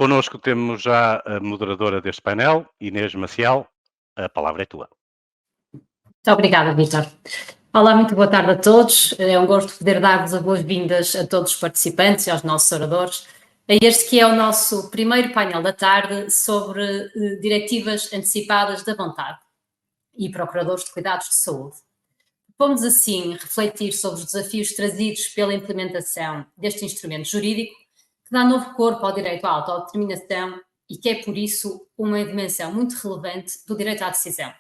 connosco temos já a moderadora deste painel, Inês Maciel. A palavra é tua. Muito obrigada, Vítor. Olá, muito boa tarde a todos. É um gosto poder dar-vos as boas-vindas a todos os participantes e aos nossos oradores a este que é o nosso primeiro painel da tarde sobre diretivas antecipadas da vontade e procuradores de cuidados de saúde. Vamos assim refletir sobre os desafios trazidos pela implementação deste instrumento jurídico que dá novo corpo ao direito à autodeterminação e que é, por isso, uma dimensão muito relevante do direito à decisão.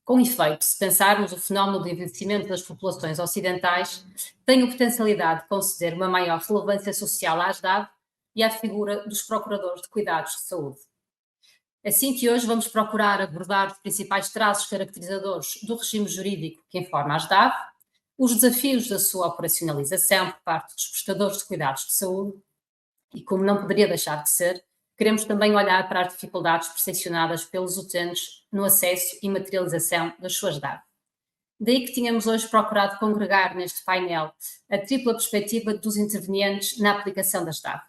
Com efeito, se pensarmos o fenómeno do envelhecimento das populações ocidentais, tem a potencialidade de conceder uma maior relevância social à ASDAV e à figura dos procuradores de cuidados de saúde. Assim que hoje vamos procurar abordar os principais traços caracterizadores do regime jurídico que informa a ASDAV, os desafios da sua operacionalização por parte dos prestadores de cuidados de saúde e, como não poderia deixar de ser, queremos também olhar para as dificuldades percepcionadas pelos utentes no acesso e materialização das suas DAV. Daí que tínhamos hoje procurado congregar neste painel a tripla perspectiva dos intervenientes na aplicação das DAV.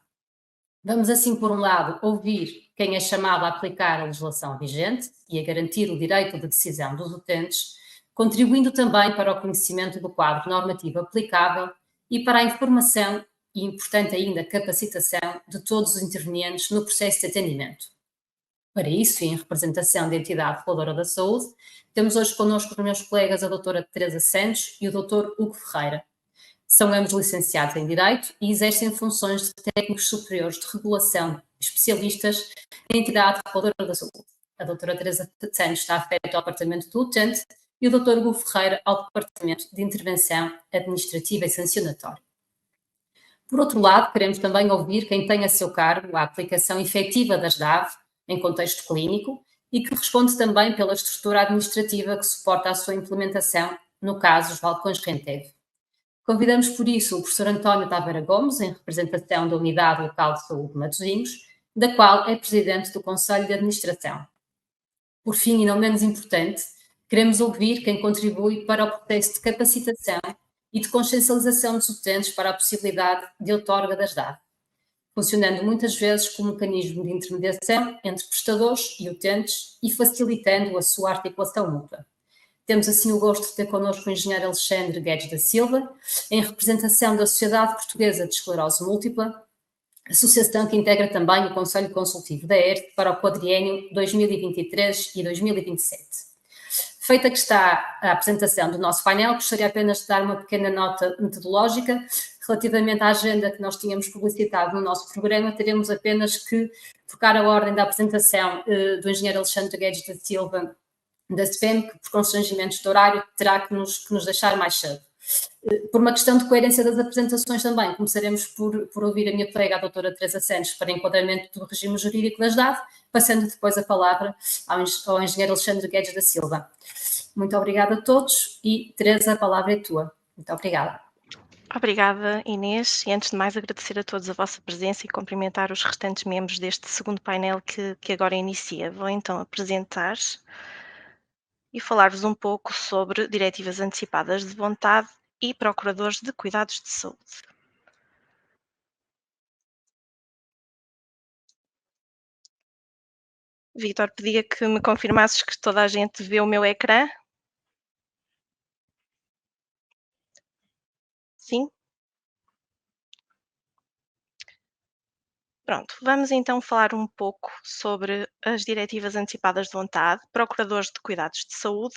Vamos assim, por um lado, ouvir quem é chamado a aplicar a legislação vigente e a garantir o direito de decisão dos utentes, contribuindo também para o conhecimento do quadro normativo aplicável e para a informação e, importante ainda, capacitação de todos os intervenientes no processo de atendimento. Para isso, e em representação da entidade reguladora da saúde, temos hoje connosco os meus colegas a doutora Teresa Santos e o doutor Hugo Ferreira. São ambos licenciados em Direito e exercem funções de técnicos superiores de regulação especialistas na entidade reguladora da saúde. A doutora Teresa Santos está afeta ao departamento do utente e o doutor Hugo Ferreira ao departamento de intervenção administrativa e sancionatória. Por outro lado, queremos também ouvir quem tem a seu cargo a aplicação efetiva das DAV em contexto clínico e que responde também pela estrutura administrativa que suporta a sua implementação, no caso, os balcões Rentev. Convidamos, por isso, o professor António Taveira Gomes, em representação da Unidade Local de Saúde de Matosinhos, da qual é presidente do Conselho de Administração. Por fim, e não menos importante, queremos ouvir quem contribui para o processo de capacitação e de consciencialização dos utentes para a possibilidade de outorga das DAV, funcionando muitas vezes como mecanismo de intermediação entre prestadores e utentes e facilitando a sua articulação mútua. Temos assim o gosto de ter connosco o engenheiro Alexandre Guedes da Silva, em representação da Sociedade Portuguesa de Esclerose Múltipla, associação que integra também o Conselho Consultivo da ERT para o quadriênio 2023 e 2027. Feita que está a apresentação do nosso painel, gostaria apenas de dar uma pequena nota metodológica. Relativamente à agenda que nós tínhamos publicitado no nosso programa, teremos apenas que trocar a ordem da apresentação do engenheiro Alexandre Guedes da Silva da SPEM, que por constrangimentos de horário terá que nos deixar mais cedo. Por uma questão de coerência das apresentações também, começaremos por ouvir a minha colega, a doutora Teresa Santos, para enquadramento do regime jurídico das DAV, passando depois a palavra ao engenheiro Alexandre Guedes da Silva. Muito obrigada a todos e, Teresa, a palavra é tua. Muito obrigada. Obrigada, Inês, e antes de mais agradecer a todos a vossa presença e cumprimentar os restantes membros deste segundo painel que agora inicia. Vou então apresentar e falar-vos um pouco sobre diretivas antecipadas de vontade e procuradores de cuidados de saúde. Vítor, pedia que me confirmasses que toda a gente vê o meu ecrã. Sim? Pronto, vamos então falar um pouco sobre as diretivas antecipadas de vontade, procuradores de cuidados de saúde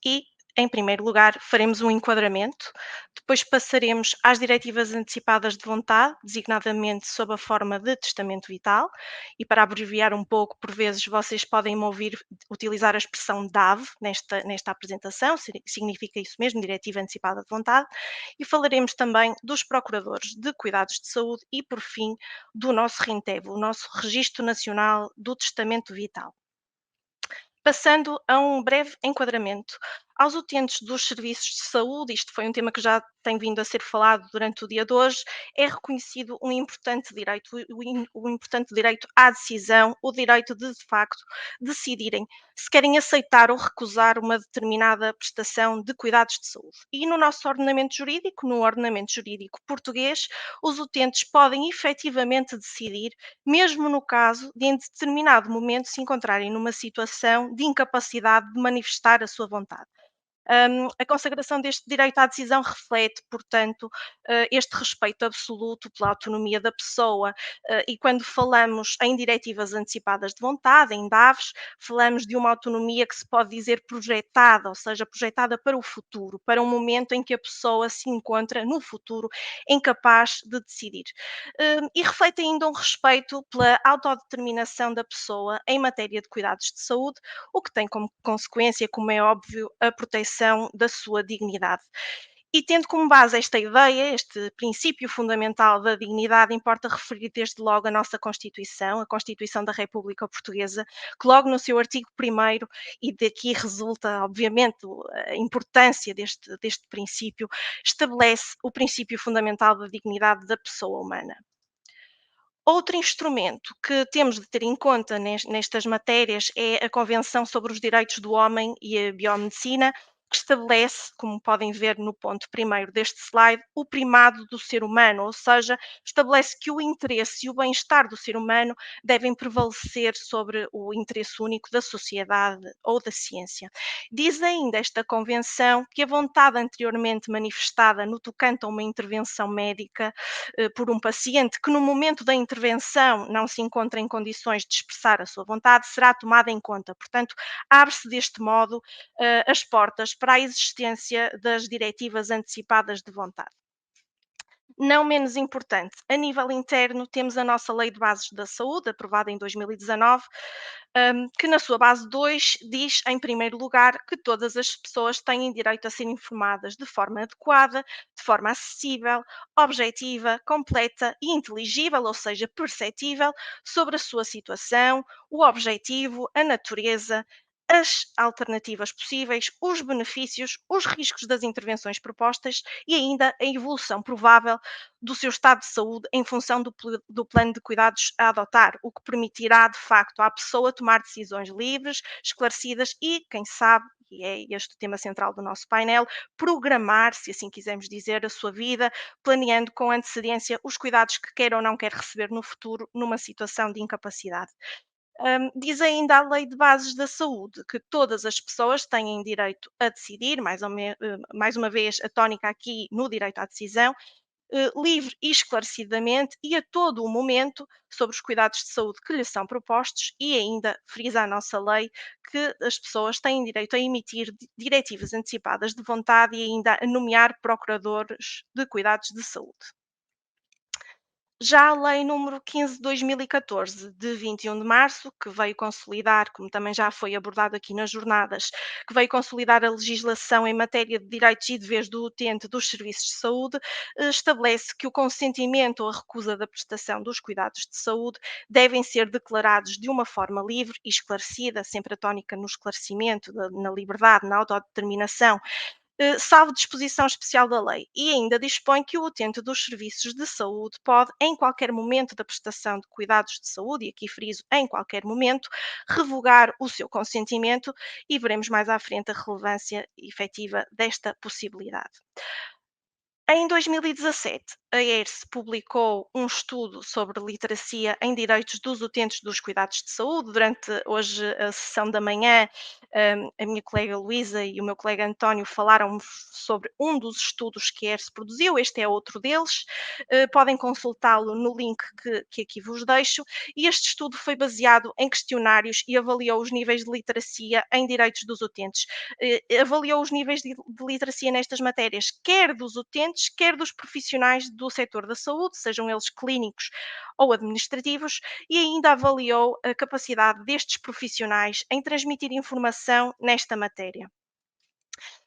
e, em primeiro lugar, faremos um enquadramento, depois passaremos às diretivas antecipadas de vontade, designadamente sob a forma de testamento vital, e para abreviar um pouco, por vezes vocês podem me ouvir utilizar a expressão DAV nesta apresentação, significa isso mesmo, diretiva antecipada de vontade, e falaremos também dos procuradores de cuidados de saúde e, por fim, do nosso RENTEV, o nosso Registro Nacional do Testamento Vital. Passando a um breve enquadramento aos utentes dos serviços de saúde, isto foi um tema que já tem vindo a ser falado durante o dia de hoje, é reconhecido um importante direito, o importante direito à decisão, o direito de facto, decidirem se querem aceitar ou recusar uma determinada prestação de cuidados de saúde. E no nosso ordenamento jurídico, no ordenamento jurídico português, os utentes podem efetivamente decidir, mesmo no caso de em determinado momento se encontrarem numa situação de incapacidade de manifestar a sua vontade. A consagração deste direito à decisão reflete, portanto, este respeito absoluto pela autonomia da pessoa, e quando falamos em diretivas antecipadas de vontade, em DAVs, falamos de uma autonomia que se pode dizer projetada, ou seja, projetada para o futuro, para um momento em que a pessoa se encontra no futuro incapaz de decidir. E reflete ainda um respeito pela autodeterminação da pessoa em matéria de cuidados de saúde, o que tem como consequência, como é óbvio, a proteção da sua dignidade. E tendo como base esta ideia, este princípio fundamental da dignidade, importa referir desde logo a nossa Constituição, a Constituição da República Portuguesa, que logo no seu artigo 1º, e daqui resulta, obviamente, a importância deste princípio, estabelece o princípio fundamental da dignidade da pessoa humana. Outro instrumento que temos de ter em conta nestas matérias é a Convenção sobre os Direitos do Homem e a Biomedicina, que estabelece, como podem ver no ponto primeiro deste slide, o primado do ser humano, ou seja, estabelece que o interesse e o bem-estar do ser humano devem prevalecer sobre o interesse único da sociedade ou da ciência. Diz ainda esta Convenção que a vontade anteriormente manifestada no tocante a uma intervenção médica por um paciente que no momento da intervenção não se encontra em condições de expressar a sua vontade, será tomada em conta. Portanto, abre-se deste modo as portas para a existência das diretivas antecipadas de vontade. Não menos importante, a nível interno, temos a nossa Lei de Bases da Saúde, aprovada em 2019, que na sua base 2 diz, em primeiro lugar, que todas as pessoas têm direito a ser informadas de forma adequada, de forma acessível, objetiva, completa e inteligível, ou seja, perceptível, sobre a sua situação, o objetivo, a natureza, as alternativas possíveis, os benefícios, os riscos das intervenções propostas e ainda a evolução provável do seu estado de saúde em função do plano de cuidados a adotar, o que permitirá, de facto, à pessoa tomar decisões livres, esclarecidas e, quem sabe, e é este o tema central do nosso painel, programar, se assim quisermos dizer, a sua vida, planeando com antecedência os cuidados que quer ou não quer receber no futuro numa situação de incapacidade. Diz ainda a Lei de Bases da Saúde que todas as pessoas têm direito a decidir, mais uma vez a tónica aqui no direito à decisão, livre e esclarecidamente e a todo o momento sobre os cuidados de saúde que lhes são propostos e ainda frisa a nossa lei que as pessoas têm direito a emitir diretivas antecipadas de vontade e ainda a nomear procuradores de cuidados de saúde. Já a Lei número 15 de 2014, de 21 de março, que veio consolidar, como também já foi abordado aqui nas jornadas, que veio consolidar a legislação em matéria de direitos e deveres do utente dos serviços de saúde, estabelece que o consentimento ou a recusa da prestação dos cuidados de saúde devem ser declarados de uma forma livre e esclarecida, sempre a tónica no esclarecimento, na liberdade, na autodeterminação, salvo disposição especial da lei, e ainda dispõe que o utente dos serviços de saúde pode, em qualquer momento da prestação de cuidados de saúde, e aqui friso em qualquer momento, revogar o seu consentimento e veremos mais à frente a relevância efetiva desta possibilidade. Em 2017, a ERSE publicou um estudo sobre literacia em direitos dos utentes dos cuidados de saúde. Durante hoje a sessão da manhã, a minha colega Luísa e o meu colega António falaram sobre um dos estudos que a ERSE produziu, este é outro deles. Podem consultá-lo no link que aqui vos deixo. E este estudo foi baseado em questionários e avaliou os níveis de literacia em direitos dos utentes. Avaliou os níveis de literacia nestas matérias, quer dos utentes, quer dos profissionais do setor da saúde, sejam eles clínicos ou administrativos, e ainda avaliou a capacidade destes profissionais em transmitir informação nesta matéria.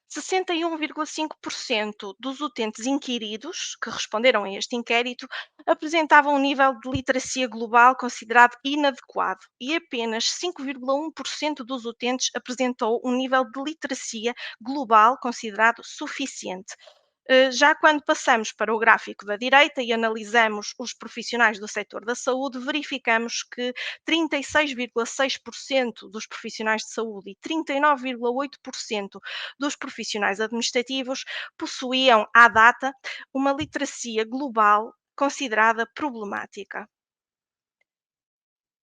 61,5% dos utentes inquiridos, que responderam a este inquérito, apresentavam um nível de literacia global considerado inadequado e apenas 5,1% dos utentes apresentou um nível de literacia global considerado suficiente. Já quando passamos para o gráfico da direita e analisamos os profissionais do setor da saúde, verificamos que 36,6% dos profissionais de saúde e 39,8% dos profissionais administrativos possuíam, à data, uma literacia global considerada problemática.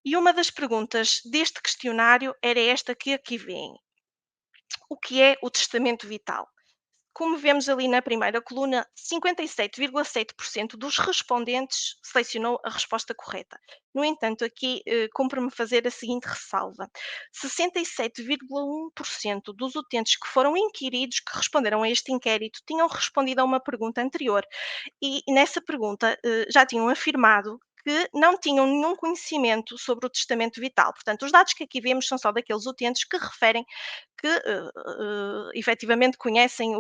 E uma das perguntas deste questionário era esta que aqui vem: o que é o testamento vital? Como vemos ali na primeira coluna, 57,7% dos respondentes selecionou a resposta correta. No entanto, aqui cumpre-me fazer a seguinte ressalva: 67,1% dos utentes que foram inquiridos, que responderam a este inquérito, tinham respondido a uma pergunta anterior e nessa pergunta já tinham afirmado que não tinham nenhum conhecimento sobre o testamento vital. Portanto, os dados que aqui vemos são só daqueles utentes que referem que efetivamente conhecem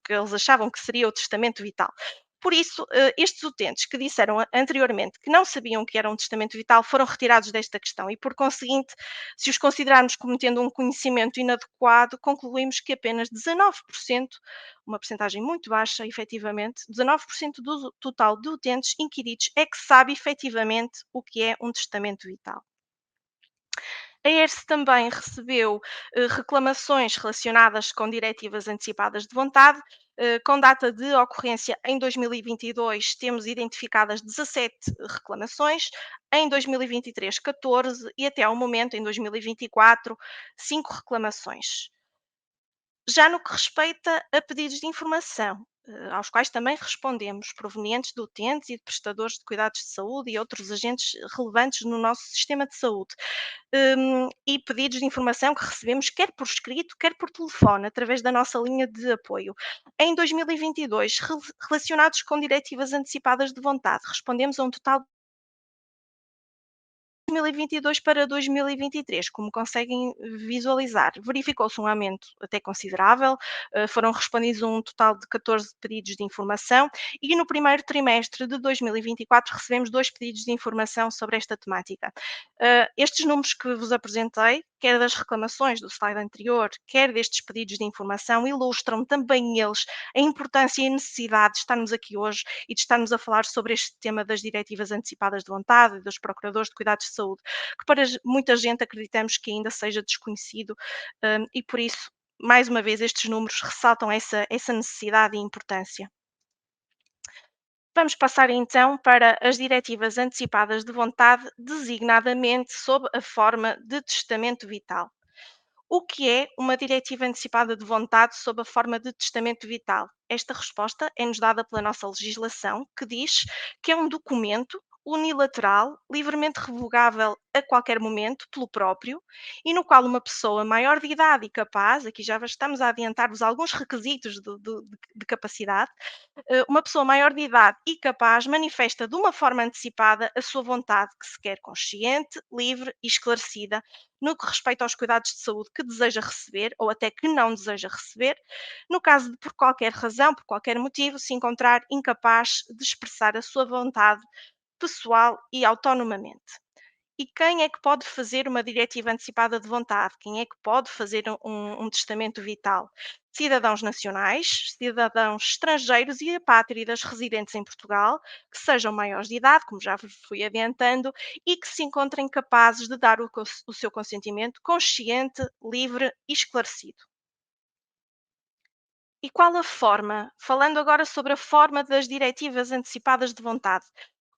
que eles achavam que seria o testamento vital. Por isso, estes utentes que disseram anteriormente que não sabiam o que era um testamento vital foram retirados desta questão e, por conseguinte, se os considerarmos como tendo um conhecimento inadequado, concluímos que apenas 19%, uma percentagem muito baixa, efetivamente, 19% do total de utentes inquiridos é que sabe efetivamente o que é um testamento vital. A ERSE também recebeu reclamações relacionadas com diretivas antecipadas de vontade. Com data de ocorrência em 2022, temos identificadas 17 reclamações, em 2023, 14 e até ao momento, em 2024, 5 reclamações. Já no que respeita a pedidos de informação, aos quais também respondemos, provenientes de utentes e de prestadores de cuidados de saúde e outros agentes relevantes no nosso sistema de saúde, e pedidos de informação que recebemos quer por escrito, quer por telefone, através da nossa linha de apoio. Em 2022, relacionados com diretivas antecipadas de vontade, respondemos a um total 2022 para 2023, como conseguem visualizar, verificou-se um aumento até considerável, foram respondidos um total de 14 pedidos de informação e no primeiro trimestre de 2024 recebemos 2 pedidos de informação sobre esta temática. Estes números que vos apresentei, quer das reclamações do slide anterior, quer destes pedidos de informação, ilustram também eles a importância e a necessidade de estarmos aqui hoje e de estarmos a falar sobre este tema das diretivas antecipadas de vontade e dos procuradores de cuidados de saúde, que para muita gente acreditamos que ainda seja desconhecido, e por isso, mais uma vez, estes números ressaltam essa necessidade e importância. Vamos passar então para as diretivas antecipadas de vontade, designadamente sob a forma de testamento vital. O que é uma diretiva antecipada de vontade sob a forma de testamento vital? Esta resposta é-nos dada pela nossa legislação, que diz que é um documento unilateral, livremente revogável a qualquer momento pelo próprio, e no qual uma pessoa maior de idade e capaz, aqui já estamos a adiantar-vos alguns requisitos de capacidade, uma pessoa maior de idade e capaz manifesta de uma forma antecipada a sua vontade, que se quer consciente, livre e esclarecida, no que respeita aos cuidados de saúde que deseja receber ou até que não deseja receber, no caso de, por qualquer razão, por qualquer motivo, se encontrar incapaz de expressar a sua vontade pessoal e autonomamente. E quem é que pode fazer uma diretiva antecipada de vontade? Quem é que pode fazer um testamento vital? Cidadãos nacionais, cidadãos estrangeiros e apátridas residentes em Portugal, que sejam maiores de idade, como já fui adiantando, e que se encontrem capazes de dar o seu consentimento consciente, livre e esclarecido. E qual a forma? Falando agora sobre a forma das diretivas antecipadas de vontade.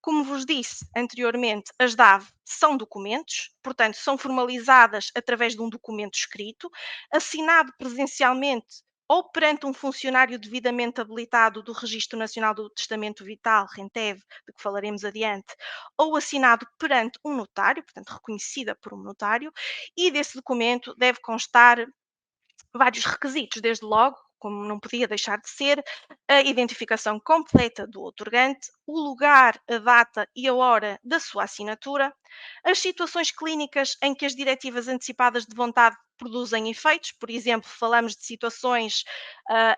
Como vos disse anteriormente, as DAV são documentos, portanto, são formalizadas através de um documento escrito, assinado presencialmente ou perante um funcionário devidamente habilitado do Registro Nacional do Testamento Vital, RENTEV, de que falaremos adiante, ou assinado perante um notário, portanto, reconhecida por um notário, e desse documento deve constar vários requisitos, desde logo, como não podia deixar de ser, a identificação completa do outorgante, o lugar, a data e a hora da sua assinatura, as situações clínicas em que as diretivas antecipadas de vontade produzem efeitos, por exemplo, falamos de situações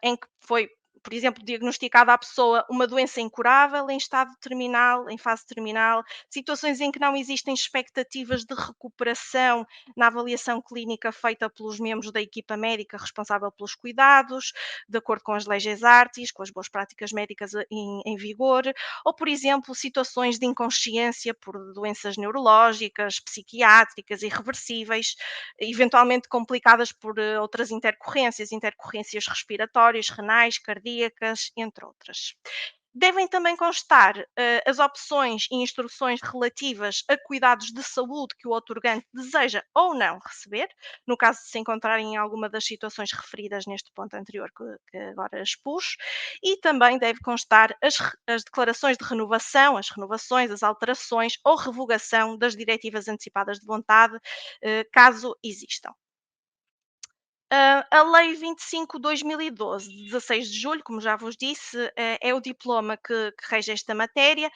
em que foi por exemplo, diagnosticada à pessoa uma doença incurável em estado terminal, em fase terminal, situações em que não existem expectativas de recuperação na avaliação clínica feita pelos membros da equipa médica responsável pelos cuidados, de acordo com as leis artis, com as boas práticas médicas em vigor, ou, por exemplo, situações de inconsciência por doenças neurológicas, psiquiátricas, irreversíveis, eventualmente complicadas por outras intercorrências respiratórias, renais, cardíacas, entre outras. Devem também constar as opções e instruções relativas a cuidados de saúde que o outorgante deseja ou não receber, no caso de se encontrarem em alguma das situações referidas neste ponto anterior que agora expus, e também deve constar as declarações de renovação, as renovações, as alterações ou revogação das diretivas antecipadas de vontade, caso existam. A Lei 25/2012, de 16 de julho, como já vos disse, é o diploma que rege esta matéria.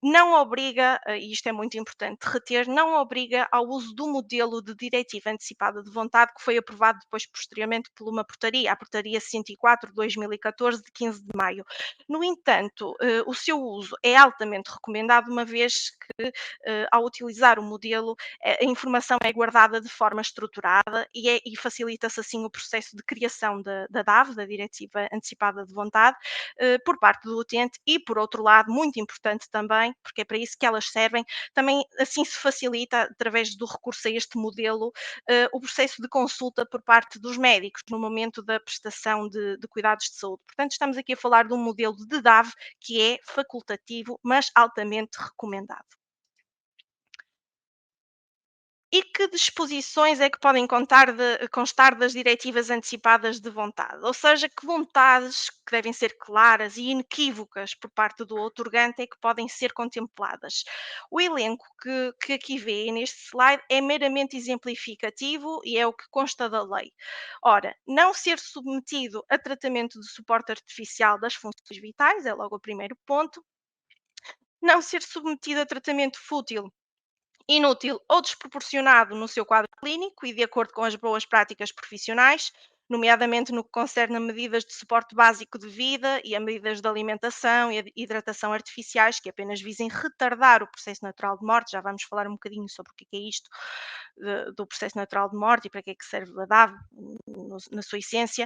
Não obriga, e isto é muito importante de reter, não obriga ao uso do modelo de diretiva antecipada de vontade que foi aprovado depois posteriormente por uma portaria, a portaria 104/2014, de 15 de maio. No entanto, o seu uso é altamente recomendado, uma vez que, ao utilizar o modelo, a informação é guardada de forma estruturada e facilita-se assim o processo de criação da DAV, da Diretiva Antecipada de Vontade, por parte do utente e, por outro lado, muito importante também, porque é para isso que elas servem, também assim se facilita, através do recurso a este modelo, o processo de consulta por parte dos médicos no momento da prestação de cuidados de saúde. Portanto, estamos aqui a falar de um modelo de DAV que é facultativo, mas altamente recomendado. E que disposições é que podem constar das diretivas antecipadas de vontade? Ou seja, que vontades, que devem ser claras e inequívocas por parte do outorgante, é que podem ser contempladas? O elenco que aqui vê neste slide é meramente exemplificativo e é o que consta da lei. Ora, não ser submetido a tratamento de suporte artificial das funções vitais, é logo o primeiro ponto. Não ser submetido a tratamento fútil, inútil ou desproporcionado no seu quadro clínico e de acordo com as boas práticas profissionais, nomeadamente no que concerne a medidas de suporte básico de vida e a medidas de alimentação e hidratação artificiais que apenas visem retardar o processo natural de morte. Já vamos falar um bocadinho sobre o que é isto do processo natural de morte e para que é que serve a DAV na sua essência.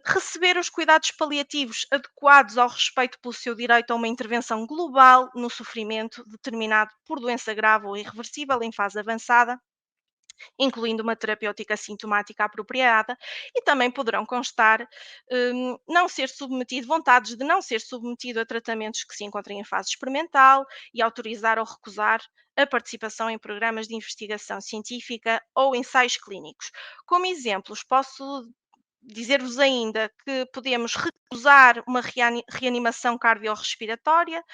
Receber os cuidados paliativos adequados ao respeito pelo seu direito a uma intervenção global no sofrimento determinado por doença grave ou irreversível em fase avançada, incluindo uma terapêutica sintomática apropriada, e também poderão constar não ser submetido, vontades de não ser submetido a tratamentos que se encontrem em fase experimental e autorizar ou recusar a participação em programas de investigação científica ou ensaios clínicos. Como exemplos, posso dizer-vos ainda que podemos recusar uma reanimação cardiorrespiratória,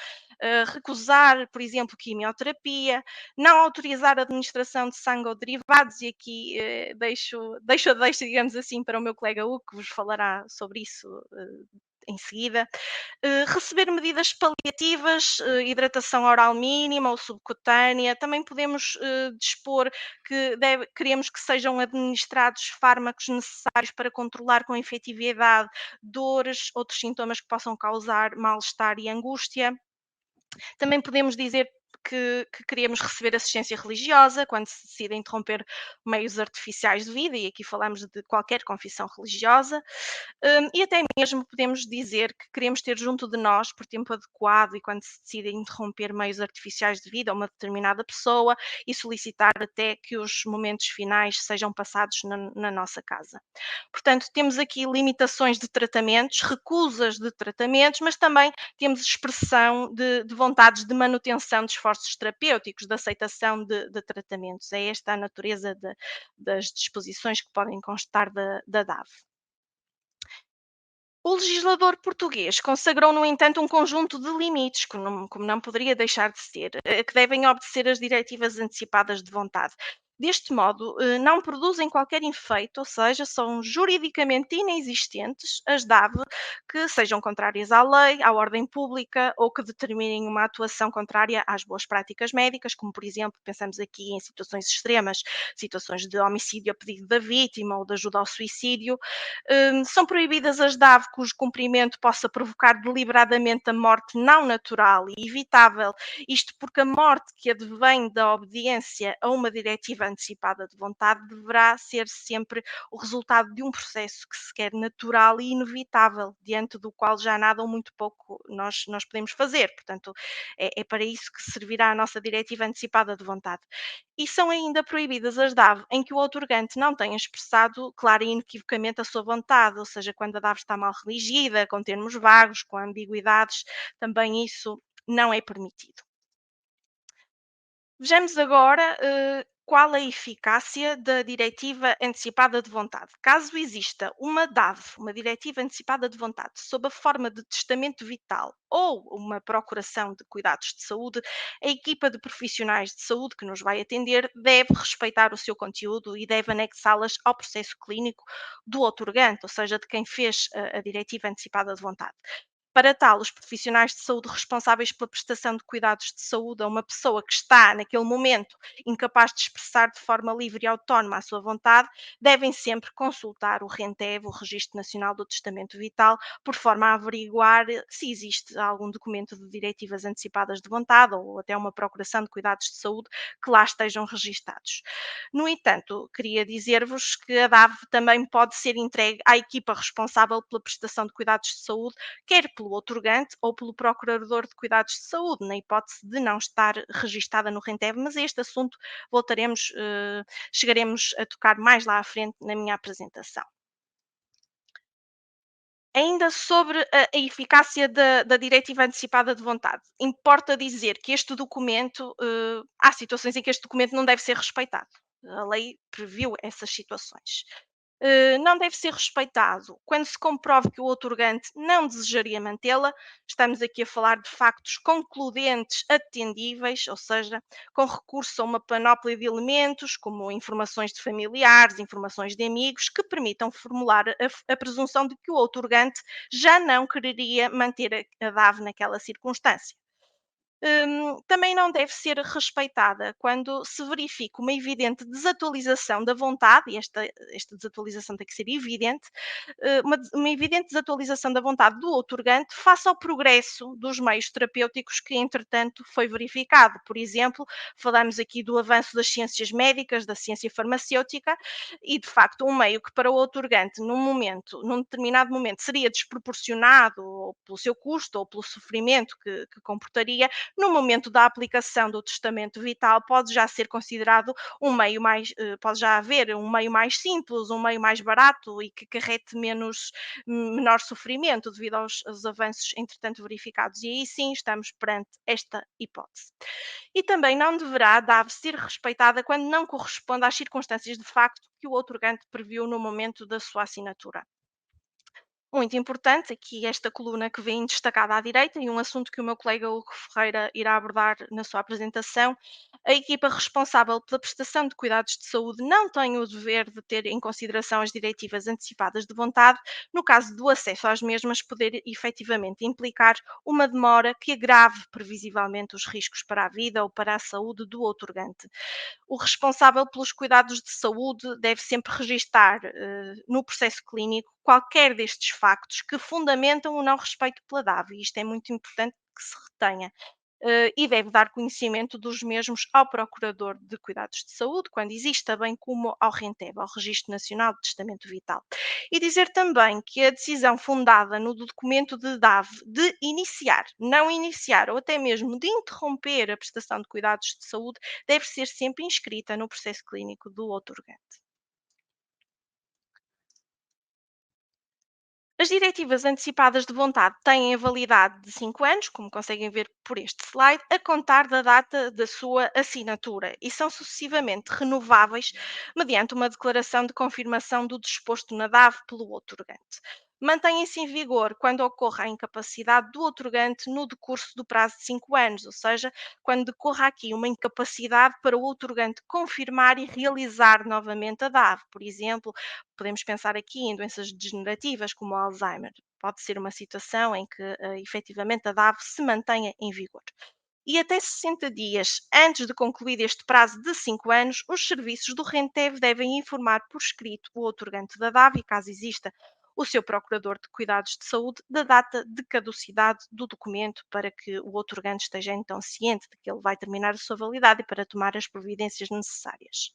recusar, por exemplo, quimioterapia, não autorizar a administração de sangue ou derivados, e aqui deixo, digamos assim, para o meu colega Hugo, que vos falará sobre isso em seguida. Receber medidas paliativas, hidratação oral mínima ou subcutânea. Também podemos dispor que queremos que sejam administrados fármacos necessários para controlar com efetividade dores, outros sintomas que possam causar mal-estar e angústia. Também podemos dizer que queremos receber assistência religiosa quando se decide interromper meios artificiais de vida, e aqui falamos de qualquer confissão religiosa, e até mesmo podemos dizer que queremos ter junto de nós, por tempo adequado, e quando se decide interromper meios artificiais de vida a uma determinada pessoa, e solicitar até que os momentos finais sejam passados na nossa casa. Portanto, temos aqui limitações de tratamentos, recusas de tratamentos, mas também temos expressão de vontades de manutenção de esforços terapêuticos, de aceitação de tratamentos. É esta a natureza das disposições que podem constar da DAV. O legislador português consagrou, no entanto, um conjunto de limites, como não poderia deixar de ser, que devem obedecer às diretivas antecipadas de vontade. Deste modo, não produzem qualquer efeito, ou seja, são juridicamente inexistentes as DAV que sejam contrárias à lei, à ordem pública ou que determinem uma atuação contrária às boas práticas médicas, como por exemplo, pensamos aqui em situações extremas, situações de homicídio a pedido da vítima ou de ajuda ao suicídio. São proibidas as DAV cujo cumprimento possa provocar deliberadamente a morte não natural e evitável, isto porque a morte que advém da obediência a uma diretiva antecipada de vontade deverá ser sempre o resultado de um processo que se quer natural e inevitável, diante do qual já nada ou muito pouco nós podemos fazer. Portanto, é para isso que servirá a nossa diretiva antecipada de vontade. E são ainda proibidas as DAV em que o outorgante não tenha expressado clara e inequivocamente a sua vontade, ou seja, quando a DAV está mal redigida, com termos vagos, com ambiguidades, também isso não é permitido. Vejamos agora qual a eficácia da diretiva antecipada de vontade. Caso exista uma DAV, uma diretiva antecipada de vontade, sob a forma de testamento vital ou uma procuração de cuidados de saúde, a equipa de profissionais de saúde que nos vai atender deve respeitar o seu conteúdo e deve anexá-las ao processo clínico do outorgante, ou seja, de quem fez a diretiva antecipada de vontade. Para tal, os profissionais de saúde responsáveis pela prestação de cuidados de saúde a uma pessoa que está, naquele momento, incapaz de expressar de forma livre e autónoma a sua vontade, devem sempre consultar o RENTEV, o Registro Nacional do Testamento Vital, por forma a averiguar se existe algum documento de diretivas antecipadas de vontade ou até uma procuração de cuidados de saúde que lá estejam registados. No entanto, queria dizer-vos que a DAV também pode ser entregue à equipa responsável pela prestação de cuidados de saúde, quer pelo outorgante ou pelo procurador de cuidados de saúde, na hipótese de não estar registada no RENTEV, mas a este assunto voltaremos, chegaremos a tocar mais lá à frente na minha apresentação. Ainda sobre a eficácia da diretiva antecipada de vontade, importa dizer que este documento, há situações em que este documento não deve ser respeitado. A lei previu essas situações. Não deve ser respeitado quando se comprove que o outorgante não desejaria mantê-la. Estamos aqui a falar de factos concludentes, atendíveis, ou seja, com recurso a uma panóplia de elementos, como informações de familiares, informações de amigos, que permitam formular a presunção de que o outorgante já não quereria manter a DAV naquela circunstância. Também não deve ser respeitada quando se verifica uma evidente desatualização da vontade, e esta desatualização tem que ser evidente, uma evidente desatualização da vontade do outorgante face ao progresso dos meios terapêuticos que, entretanto, foi verificado. Por exemplo, falamos aqui do avanço das ciências médicas, da ciência farmacêutica, e de facto, um meio que para o outorgante, num determinado momento, seria desproporcionado ou pelo seu custo ou pelo sofrimento que comportaria, no momento da aplicação do testamento vital, pode já ser considerado um meio mais, pode já haver um meio mais simples, um meio mais barato e que carrete menor sofrimento devido aos avanços entretanto verificados. E aí sim estamos perante esta hipótese. E também não deverá ser respeitada quando não corresponde às circunstâncias de facto que o outorgante previu no momento da sua assinatura. Muito importante, aqui esta coluna que vem destacada à direita, e um assunto que o meu colega Hugo Ferreira irá abordar na sua apresentação. A equipa responsável pela prestação de cuidados de saúde não tem o dever de ter em consideração as diretivas antecipadas de vontade, no caso do acesso às mesmas poder efetivamente implicar uma demora que agrave previsivelmente os riscos para a vida ou para a saúde do outorgante. O responsável pelos cuidados de saúde deve sempre registar no processo clínico qualquer destes factos que fundamentam o não respeito pela DAV, e isto é muito importante que se retenha. E deve dar conhecimento dos mesmos ao Procurador de Cuidados de Saúde, quando exista, bem como ao RENTEV, ao Registro Nacional de Testamento Vital. E dizer também que a decisão fundada no documento de DAV de iniciar, não iniciar ou até mesmo de interromper a prestação de cuidados de saúde deve ser sempre inscrita no processo clínico do outorgante. As diretivas antecipadas de vontade têm a validade de 5 anos, como conseguem ver por este slide, a contar da data da sua assinatura e são sucessivamente renováveis mediante uma declaração de confirmação do disposto na DAV pelo outorgante. Mantêm-se em vigor quando ocorra a incapacidade do outorgante no decurso do prazo de 5 anos, ou seja, quando decorra aqui uma incapacidade para o outorgante confirmar e realizar novamente a DAV. Por exemplo, podemos pensar aqui em doenças degenerativas como o Alzheimer. Pode ser uma situação em que efetivamente a DAV se mantenha em vigor. E até 60 dias antes de concluído este prazo de 5 anos, os serviços do Rentev devem informar por escrito o outorgante da DAV, e caso exista o seu procurador de cuidados de saúde, da data de caducidade do documento, para que o outorgante esteja então ciente de que ele vai terminar a sua validade e para tomar as providências necessárias.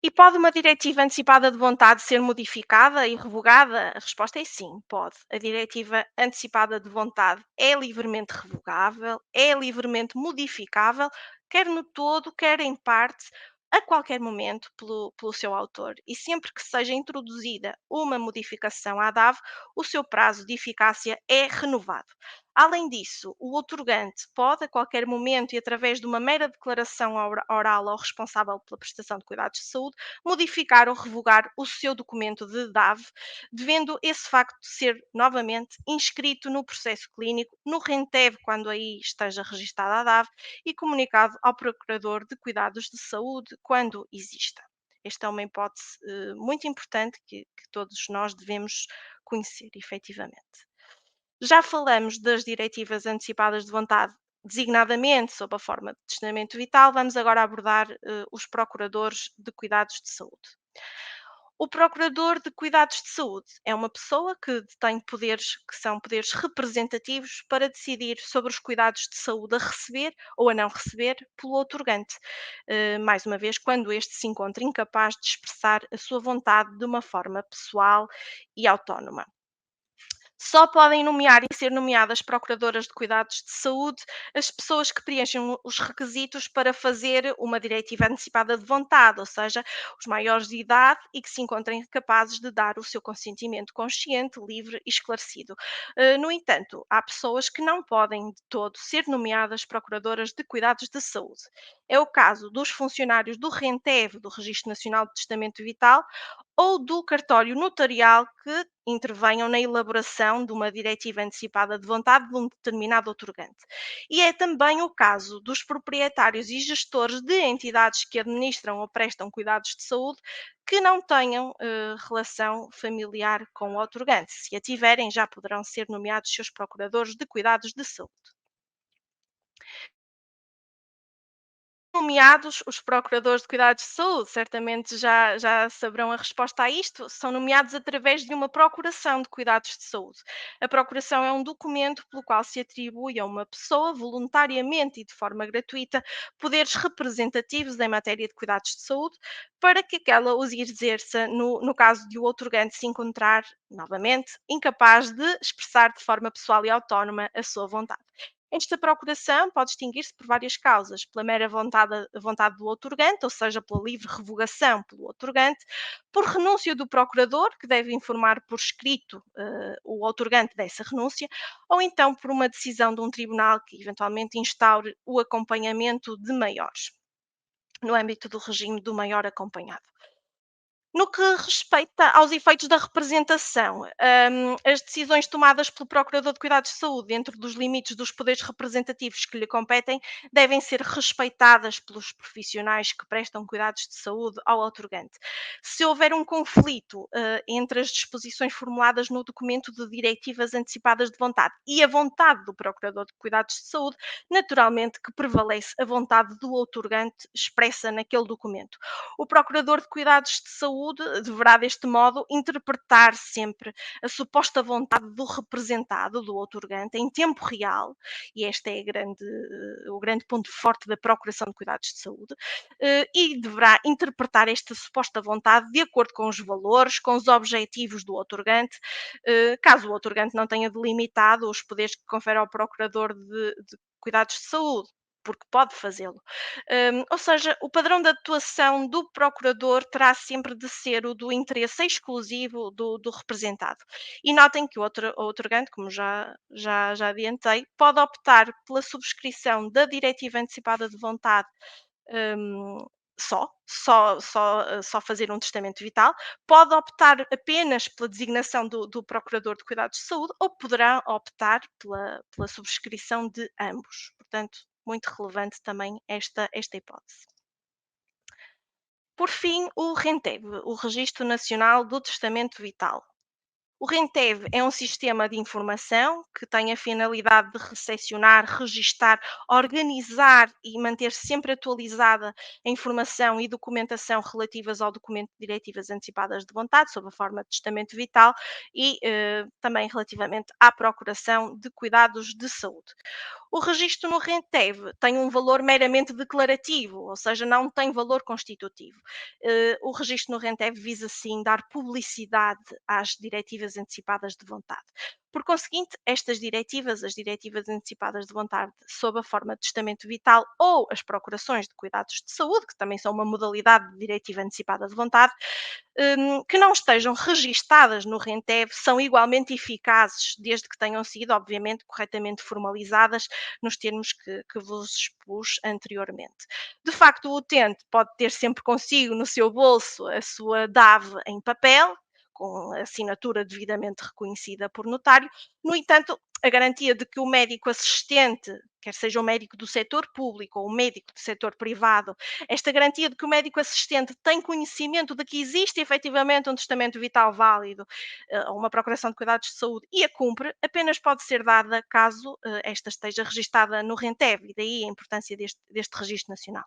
E pode uma diretiva antecipada de vontade ser modificada e revogada? A resposta é sim, pode. A diretiva antecipada de vontade é livremente revogável, é livremente modificável, quer no todo, quer em parte, a qualquer momento pelo seu autor. E sempre que seja introduzida uma modificação à DAV, o seu prazo de eficácia é renovado. Além disso, o outorgante pode, a qualquer momento e através de uma mera declaração oral ao responsável pela prestação de cuidados de saúde, modificar ou revogar o seu documento de DAV, devendo esse facto ser novamente inscrito no processo clínico, no RENTEV, quando aí esteja registada a DAV, e comunicado ao Procurador de Cuidados de Saúde, quando exista. Esta é uma hipótese muito importante que todos nós devemos conhecer, efetivamente. Já falamos das diretivas antecipadas de vontade, designadamente sob a forma de testamento vital, vamos agora abordar os procuradores de cuidados de saúde. O procurador de cuidados de saúde é uma pessoa que detém poderes que são poderes representativos para decidir sobre os cuidados de saúde a receber ou a não receber pelo outorgante, mais uma vez, quando este se encontra incapaz de expressar a sua vontade de uma forma pessoal e autónoma. Só podem nomear e ser nomeadas procuradoras de cuidados de saúde as pessoas que preenchem os requisitos para fazer uma diretiva antecipada de vontade, ou seja, os maiores de idade e que se encontrem capazes de dar o seu consentimento consciente, livre e esclarecido. No entanto, há pessoas que não podem de todo ser nomeadas procuradoras de cuidados de saúde. É o caso dos funcionários do RENTEV, do Registro Nacional de Testamento Vital, ou do cartório notarial que intervenham na elaboração de uma diretiva antecipada de vontade de um determinado outorgante. E é também o caso dos proprietários e gestores de entidades que administram ou prestam cuidados de saúde que não tenham relação familiar com o outorgante. Se a tiverem, já poderão ser nomeados seus procuradores de cuidados de saúde. Nomeados os procuradores de cuidados de saúde, certamente já saberão a resposta a isto, são nomeados através de uma procuração de cuidados de saúde. A procuração é um documento pelo qual se atribui a uma pessoa, voluntariamente e de forma gratuita, poderes representativos em matéria de cuidados de saúde, para que aquela os exerça no caso de o outorgante se encontrar, novamente, incapaz de expressar de forma pessoal e autónoma a sua vontade. Esta procuração pode distinguir-se por várias causas: pela mera vontade do outorgante, ou seja, pela livre revogação pelo outorgante, por renúncia do procurador, que deve informar por escrito o outorgante dessa renúncia, ou então por uma decisão de um tribunal que eventualmente instaure o acompanhamento de maiores, no âmbito do regime do maior acompanhado. No que respeita aos efeitos da representação, as decisões tomadas pelo Procurador de Cuidados de Saúde, dentro dos limites dos poderes representativos que lhe competem, devem ser respeitadas pelos profissionais que prestam cuidados de saúde ao outorgante. Se houver um conflito entre as disposições formuladas no documento de diretivas antecipadas de vontade e a vontade do Procurador de Cuidados de Saúde, naturalmente que prevalece a vontade do outorgante expressa naquele documento. O Procurador de Cuidados de Saúde deverá, deste modo, interpretar sempre a suposta vontade do representado, do outorgante, em tempo real, e este é o grande ponto forte da procuração de cuidados de saúde, e deverá interpretar esta suposta vontade de acordo com os valores, com os objetivos do outorgante, caso o outorgante não tenha delimitado os poderes que confere ao Procurador de Cuidados de Saúde, porque pode fazê-lo. Ou seja, o padrão de atuação do procurador terá sempre de ser o do interesse exclusivo do representado. E notem que o outorgante, como já adiantei, pode optar pela subscrição da diretiva antecipada de vontade, só fazer um testamento vital, pode optar apenas pela designação do procurador de cuidados de saúde ou poderá optar pela subscrição de ambos. Portanto, muito relevante também esta hipótese. Por fim, o RENTEV, o Registro Nacional do Testamento Vital. O RENTEV é um sistema de informação que tem a finalidade de recepcionar, registar, organizar e manter sempre atualizada a informação e documentação relativas ao documento de diretivas antecipadas de vontade, sob a forma de testamento vital e também relativamente à procuração de cuidados de saúde. O registro no RENTEV tem um valor meramente declarativo, ou seja, não tem valor constitutivo. O registro no RENTEV visa, sim, dar publicidade às diretivas antecipadas de vontade. Por conseguinte, estas diretivas, as diretivas antecipadas de vontade sob a forma de testamento vital ou as procurações de cuidados de saúde, que também são uma modalidade de diretiva antecipada de vontade, que não estejam registadas no RENTEV são igualmente eficazes, desde que tenham sido, obviamente, corretamente formalizadas nos termos que vos expus anteriormente. De facto, o utente pode ter sempre consigo no seu bolso a sua DAV em papel, com a assinatura devidamente reconhecida por notário. No entanto, a garantia de que o médico assistente, quer seja o médico do setor público ou o médico do setor privado, esta garantia de que o médico assistente tem conhecimento de que existe efetivamente um testamento vital válido ou uma procuração de cuidados de saúde e a cumpre, apenas pode ser dada caso esta esteja registada no RENTEV, e daí a importância deste registro nacional.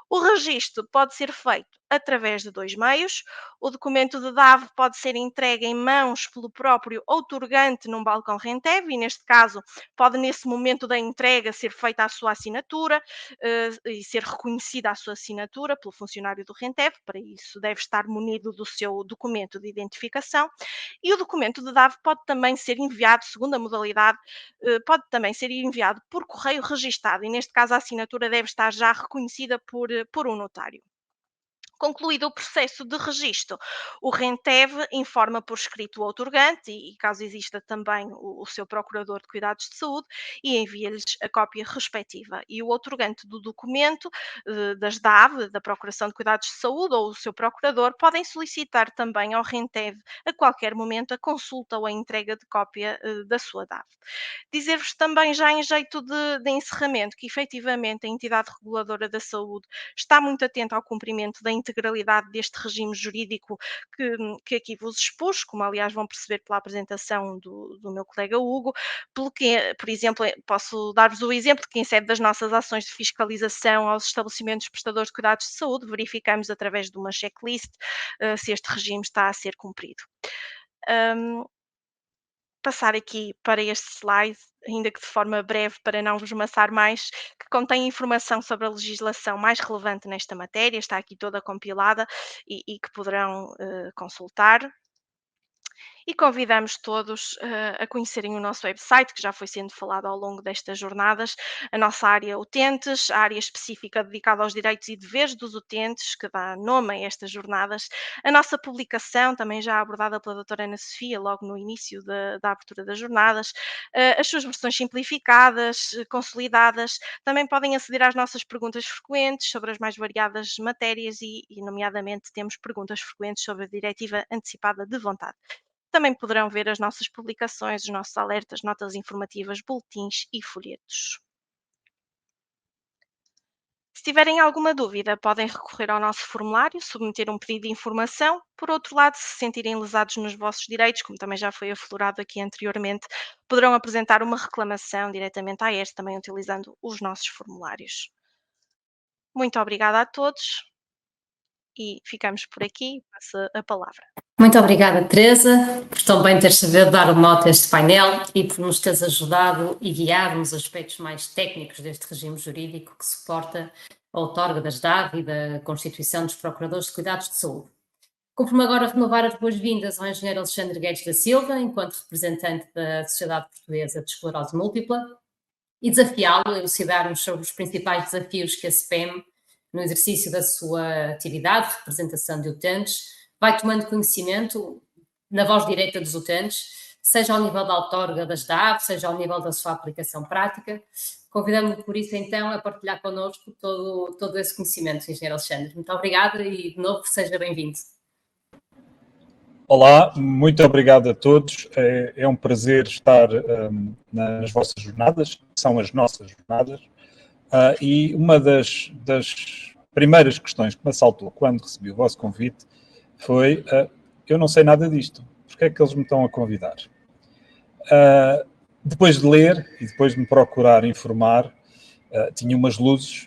O registro pode ser feito através de dois meios. O documento de DAV pode ser entregue em mãos pelo próprio outorgante num balcão RENTEV e, neste caso, pode, nesse momento da entrega, ser feita a sua assinatura e ser reconhecida a sua assinatura pelo funcionário do RENTEV. Para isso, deve estar munido do seu documento de identificação. E o documento de DAV pode também ser enviado, segundo a modalidade, pode também ser enviado por correio registado e, neste caso, a assinatura deve estar já reconhecida por um notário. Concluído o processo de registro, o RENTEV informa por escrito o outorgante e caso exista também o seu procurador de cuidados de saúde e envia-lhes a cópia respectiva. E o outorgante do documento, das DAV, da Procuração de Cuidados de Saúde, ou o seu procurador, podem solicitar também ao RENTEV a qualquer momento a consulta ou a entrega de cópia da sua DAV. Dizer-vos também, já em jeito de encerramento, que efetivamente a entidade reguladora da saúde está muito atenta ao cumprimento da integralidade deste regime jurídico que aqui vos expus, como aliás vão perceber pela apresentação do meu colega Hugo, pelo que, por exemplo, posso dar-vos o exemplo que, em sede das nossas ações de fiscalização aos estabelecimentos prestadores de cuidados de saúde, verificamos através de uma checklist se este regime está a ser cumprido. Passar aqui para este slide, ainda que de forma breve para não vos amassar mais, que contém informação sobre a legislação mais relevante nesta matéria, está aqui toda compilada e que poderão consultar. E convidamos todos a conhecerem o nosso website, que já foi sendo falado ao longo destas jornadas, a nossa área utentes, a área específica dedicada aos direitos e deveres dos utentes, que dá nome a estas jornadas, a nossa publicação, também já abordada pela doutora Ana Sofia, logo no início da abertura das jornadas, as suas versões simplificadas, consolidadas, também podem aceder às nossas perguntas frequentes sobre as mais variadas matérias e nomeadamente, temos perguntas frequentes sobre a diretiva antecipada de vontade. Também poderão ver as nossas publicações, os nossos alertas, notas informativas, boletins e folhetos. Se tiverem alguma dúvida, podem recorrer ao nosso formulário, submeter um pedido de informação. Por outro lado, se sentirem lesados nos vossos direitos, como também já foi aflorado aqui anteriormente, poderão apresentar uma reclamação diretamente à ERS, também utilizando os nossos formulários. Muito obrigada a todos e ficamos por aqui. Passo a palavra. Muito obrigada, Teresa, por também teres sabido dar uma nota a este painel e por nos teres ajudado e guiado nos aspectos mais técnicos deste regime jurídico que suporta a outorga das DAV e da constituição dos procuradores de cuidados de saúde. Conforme agora renovar as boas-vindas ao engenheiro Alexandre Guedes da Silva, enquanto representante da Sociedade Portuguesa de Esclerose Múltipla, e desafiá-lo a elucidar-nos sobre os principais desafios que a CPEM, no exercício da sua atividade de representação de utentes, vai tomando conhecimento na voz direita dos utentes, seja ao nível da outorga das DAV, seja ao nível da sua aplicação prática, Convidamos-lo, por isso, então, a partilhar connosco todo esse conhecimento, Engenheiro Alexandre. Muito obrigada e, de novo, seja bem-vindo. Olá, muito obrigado a todos. É um prazer estar nas vossas jornadas, que são as nossas jornadas. E uma das primeiras questões que me assaltou quando recebi o vosso convite foi: eu não sei nada disto, porque é que eles me estão a convidar? Depois de ler e depois de me procurar informar, tinha umas luzes,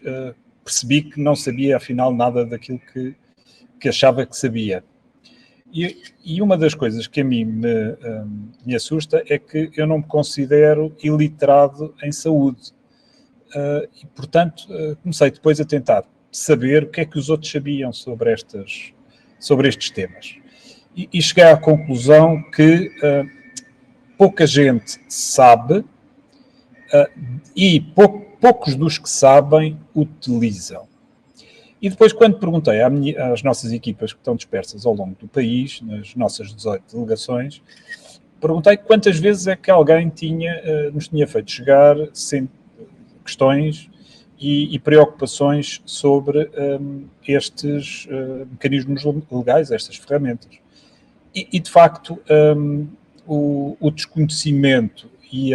percebi que não sabia afinal nada daquilo que achava que sabia. E uma das coisas que a mim me assusta é que eu não me considero iliterado em saúde. E, portanto, comecei depois a tentar saber o que é que os outros sabiam sobre estes temas. E cheguei à conclusão que pouca gente sabe e poucos dos que sabem utilizam. E depois, quando perguntei às nossas equipas que estão dispersas ao longo do país, nas nossas 18 delegações, perguntei quantas vezes é que alguém nos tinha feito chegar questões e preocupações sobre estes mecanismos legais, estas ferramentas. E de facto, o desconhecimento e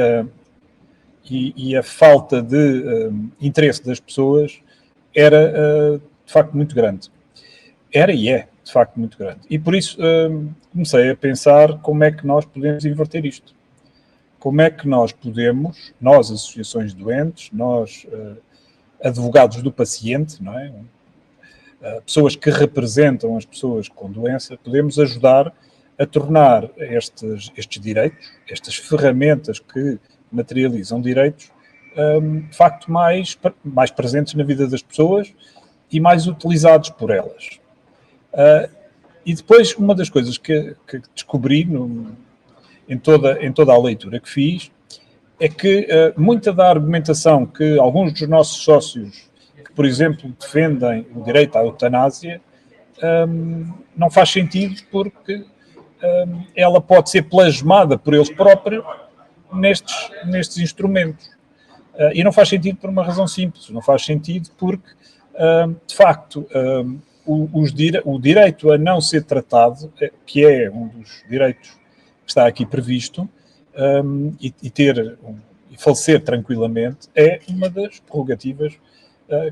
a falta de interesse das pessoas era de facto muito grande. Era e é de facto muito grande. E por isso comecei a pensar como é que nós podemos inverter isto. Como é que nós podemos, nós associações de doentes, nós advogados do paciente, não é? Pessoas que representam as pessoas com doença, podemos ajudar a tornar estes direitos, estas ferramentas que materializam direitos, de facto mais presentes na vida das pessoas e mais utilizados por elas. E depois, uma das coisas que descobri em toda a leitura que fiz é que muita da argumentação que alguns dos nossos sócios, que, por exemplo, defendem o direito à eutanásia, não faz sentido porque ela pode ser plasmada por eles próprios nestes instrumentos. E não faz sentido por uma razão simples. Não faz sentido porque, de facto, o direito a não ser tratado, que é um dos direitos que está aqui previsto, e falecer tranquilamente, é uma das prerrogativas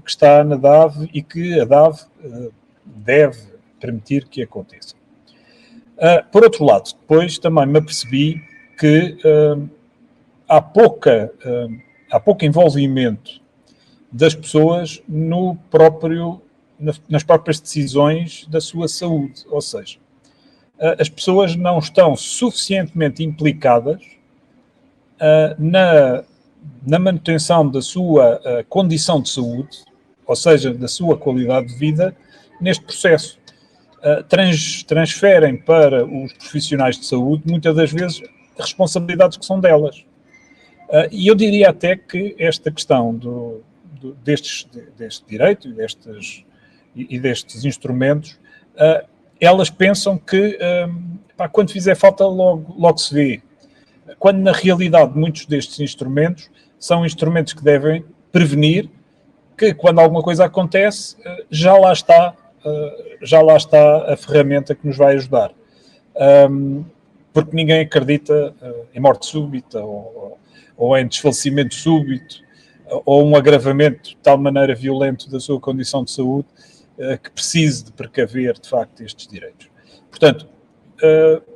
que está na DAV e que a DAV deve permitir que aconteça. Por outro lado, depois também me apercebi que há pouco envolvimento das pessoas nas próprias decisões da sua saúde. Ou seja, as pessoas não estão suficientemente implicadas na manutenção da sua condição de saúde, ou seja, da sua qualidade de vida, neste processo. Transferem para os profissionais de saúde, muitas das vezes, responsabilidades que são delas. E eu diria até que esta questão deste direito e destes instrumentos, elas pensam que quando fizer falta logo se vê. Quando na realidade muitos destes instrumentos são instrumentos que devem prevenir que quando alguma coisa acontece, já lá está a ferramenta que nos vai ajudar. Porque ninguém acredita em morte súbita ou em desfalecimento súbito ou um agravamento de tal maneira violento da sua condição de saúde que precise de precaver, de facto, estes direitos. Portanto,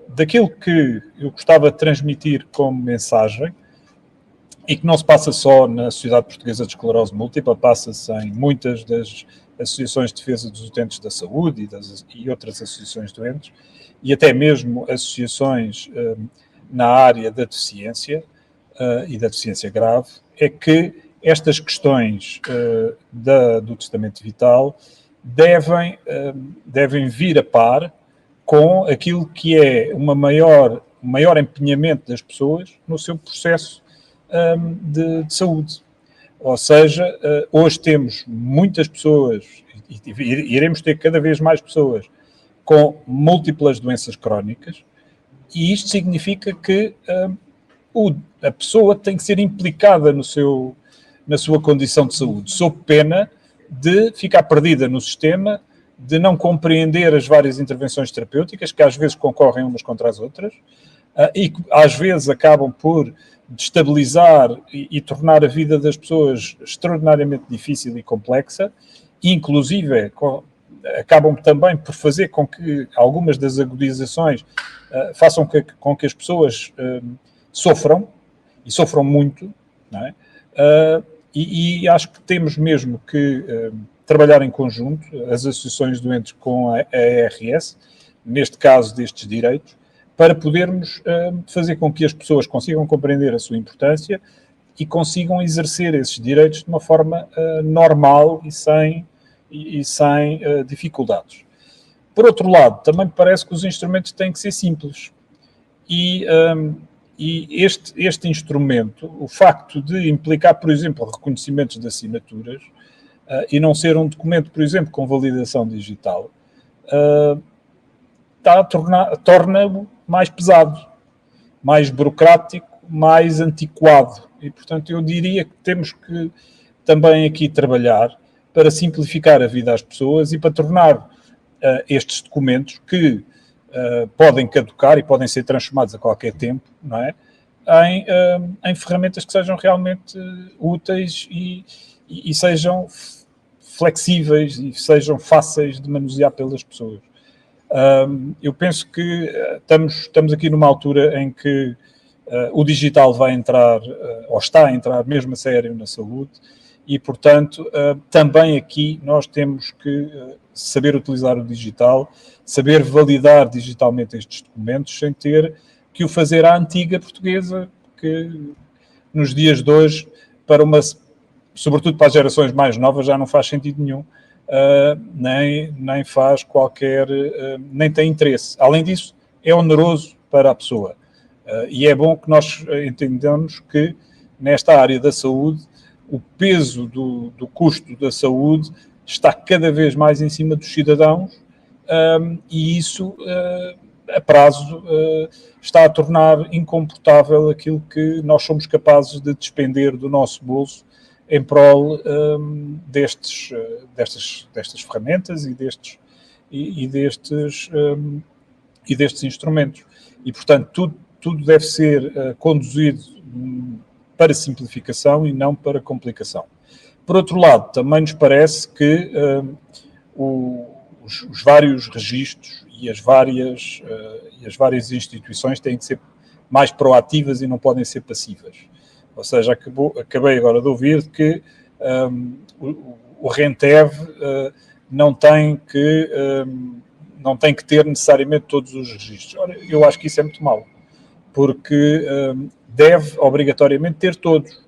daquilo que eu gostava de transmitir como mensagem, e que não se passa só na Sociedade Portuguesa de Esclerose Múltipla, passa-se em muitas das associações de defesa dos utentes da saúde e outras associações de doentes, e até mesmo associações na área da deficiência e da deficiência grave, é que estas questões do testamento vital devem vir a par com aquilo que é um maior empenhamento das pessoas no seu processo de saúde. Ou seja, hoje temos muitas pessoas, e iremos ter cada vez mais pessoas, com múltiplas doenças crónicas, e isto significa que a pessoa tem que ser implicada no seu na sua condição de saúde, sob pena de ficar perdida no sistema, de não compreender as várias intervenções terapêuticas, que às vezes concorrem umas contra as outras, e que às vezes acabam por destabilizar e tornar a vida das pessoas extraordinariamente difícil e complexa, e inclusive acabam também por fazer com que algumas das agudizações façam com que as pessoas sofram, e sofram muito, não é? E acho que temos mesmo que trabalhar em conjunto, as associações de doentes com a ARS, neste caso destes direitos, para podermos fazer com que as pessoas consigam compreender a sua importância e consigam exercer esses direitos de uma forma normal e sem dificuldades. Por outro lado, também me parece que os instrumentos têm que ser simples. E este instrumento, o facto de implicar, por exemplo, reconhecimentos de assinaturas e não ser um documento, por exemplo, com validação digital, torna-o mais pesado, mais burocrático, mais antiquado. E, portanto, eu diria que temos que também aqui trabalhar para simplificar a vida às pessoas e para tornar estes documentos que podem caducar e podem ser transformados a qualquer tempo, não é? Em ferramentas que sejam realmente úteis e sejam flexíveis e sejam fáceis de manusear pelas pessoas. Eu penso que estamos aqui numa altura em que o digital vai entrar, ou está a entrar mesmo a sério na saúde, e, portanto, também aqui nós temos que saber utilizar o digital, saber validar digitalmente estes documentos, sem ter que o fazer à antiga portuguesa, que nos dias de hoje, sobretudo para as gerações mais novas, já não faz sentido nenhum, nem faz qualquer, nem tem interesse. Além disso, é oneroso para a pessoa. E é bom que nós entendamos que nesta área da saúde o peso do custo da saúde está cada vez mais em cima dos cidadãos, e isso, a prazo, está a tornar incomportável aquilo que nós somos capazes de despender do nosso bolso em prol destas ferramentas e destes instrumentos. E, portanto, tudo deve ser conduzido para simplificação e não para complicação. Por outro lado, também nos parece que os vários registros e as várias instituições têm que ser mais proativas e não podem ser passivas. Ou seja, acabei agora de ouvir que o Rentev não tem que ter necessariamente todos os registros. Ora, eu acho que isso é muito mau, porque deve obrigatoriamente ter todos,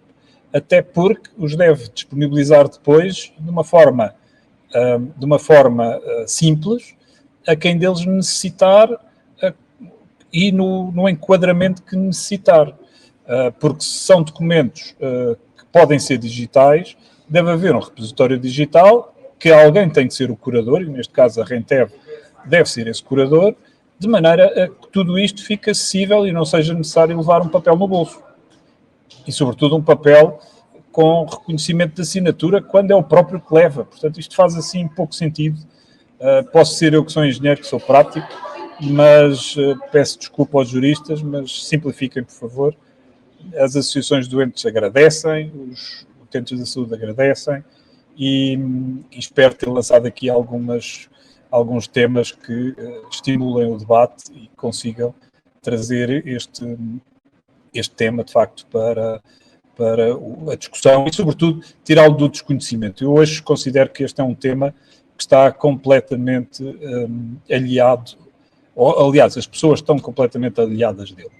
até porque os deve disponibilizar depois de uma forma simples a quem deles necessitar e no enquadramento que necessitar. Porque se são documentos que podem ser digitais, deve haver um repositório digital, que alguém tem que ser o curador, e neste caso a Rentev deve ser esse curador, de maneira a que tudo isto fique acessível e não seja necessário levar um papel no bolso. E, sobretudo, um papel com reconhecimento de assinatura quando é o próprio que leva. Portanto, isto faz assim pouco sentido. Posso ser eu que sou engenheiro, que sou prático, mas peço desculpa aos juristas, mas simplifiquem, por favor. As associações de doentes agradecem, os utentes da saúde agradecem e espero ter lançado aqui alguns temas que estimulem o debate e consigam trazer este tema, de facto, para a discussão e, sobretudo, tirá-lo do desconhecimento. Eu hoje considero que este é um tema que está completamente aliado, ou, aliás, as pessoas estão completamente aliadas dele.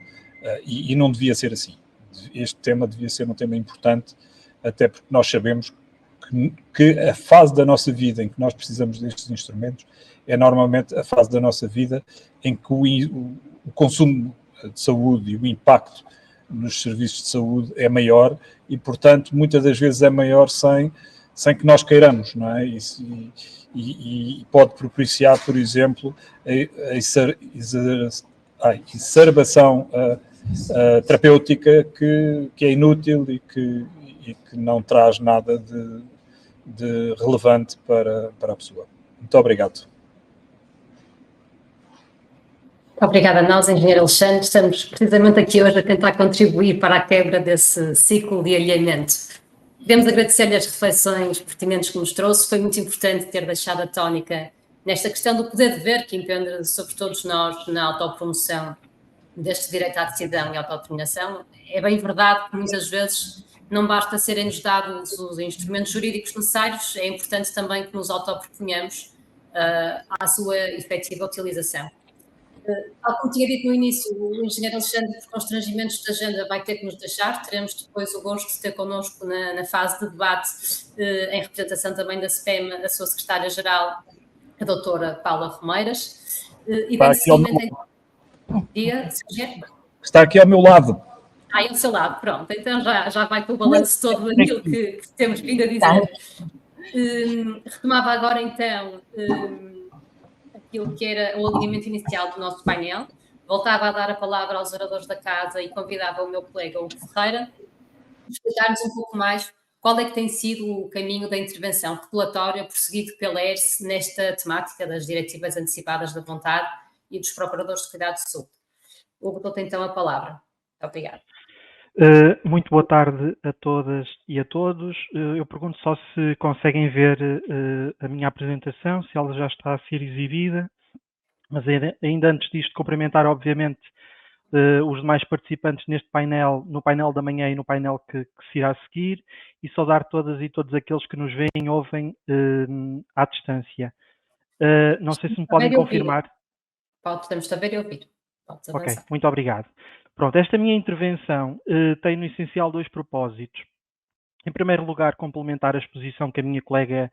E não devia ser assim. Este tema devia ser um tema importante, até porque nós sabemos que a fase da nossa vida em que nós precisamos destes instrumentos é normalmente a fase da nossa vida em que o consumo de saúde e o impacto nos serviços de saúde é maior e, portanto, muitas das vezes é maior sem que nós queiramos, não é? E pode propiciar, por exemplo, a exacerbação terapêutica que é inútil e e que não traz nada de relevante para a pessoa. Muito obrigado. Obrigada a nós, Engenheiro Alexandre. Estamos precisamente aqui hoje a tentar contribuir para a quebra desse ciclo de alheamento. Queremos agradecer-lhe as reflexões pertinentes que nos trouxe. Foi muito importante ter deixado a tónica nesta questão do poder-dever que impende sobre todos nós na autopromoção deste direito à decisão e autodeterminação. É bem verdade que muitas vezes não basta serem-nos dados os instrumentos jurídicos necessários, é importante também que nos autoproponhamos à sua efetiva utilização. Tal como tinha dito no início, o engenheiro Alexandre, por constrangimentos de agenda, vai ter que nos deixar. Teremos depois o gosto de ter connosco na fase de debate, em representação também da SPEM, a sua secretária-geral, a doutora Paula Romeiras. E dando seguimento dia, está aqui ao meu lado. Ao seu lado, pronto. Então já vai com o balanço todo daquilo que temos vindo a dizer. Retomava agora então aquilo que era o alinhamento inicial do nosso painel. Voltava a dar a palavra aos oradores da casa e convidava o meu colega Hugo Ferreira a explicar-nos um pouco mais qual é que tem sido o caminho da intervenção regulatória prosseguido pela ERSE nesta temática das diretivas antecipadas da vontade e dos procuradores de cuidados de saúde. Hugo, dou-te então a palavra. Obrigado. Muito boa tarde a todas e a todos. Eu pergunto só se conseguem ver a minha apresentação, se ela já está a ser exibida, mas ainda antes disto cumprimentar obviamente os demais participantes neste painel, no painel da manhã e no painel que se irá seguir, e saudar todas e todos aqueles que nos veem e ouvem à distância. Não sei se me podem confirmar. Podemos saber e ouvir. Ok, muito obrigado. Pronto, esta minha intervenção tem no essencial dois propósitos. Em primeiro lugar, complementar a exposição que a minha colega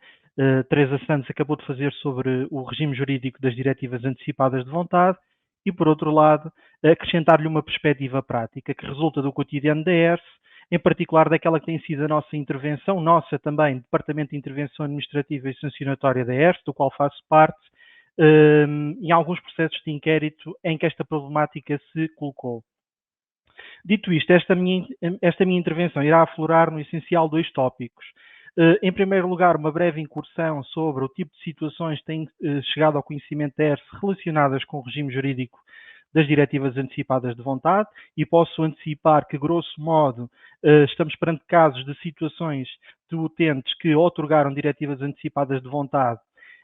Teresa Santos acabou de fazer sobre o regime jurídico das diretivas antecipadas de vontade e, por outro lado, acrescentar-lhe uma perspectiva prática que resulta do cotidiano da ERSE, em particular daquela que tem sido a nossa intervenção, nossa também, Departamento de Intervenção Administrativa e Sancionatória da ERSE, do qual faço parte, em alguns processos de inquérito em que esta problemática se colocou. Dito isto, esta minha intervenção irá aflorar no essencial dois tópicos. Em primeiro lugar, uma breve incursão sobre o tipo de situações que têm chegado ao conhecimento da ERSE relacionadas com o regime jurídico das diretivas antecipadas de vontade, e posso antecipar que, grosso modo, estamos perante casos de situações de utentes que outorgaram diretivas antecipadas de vontade,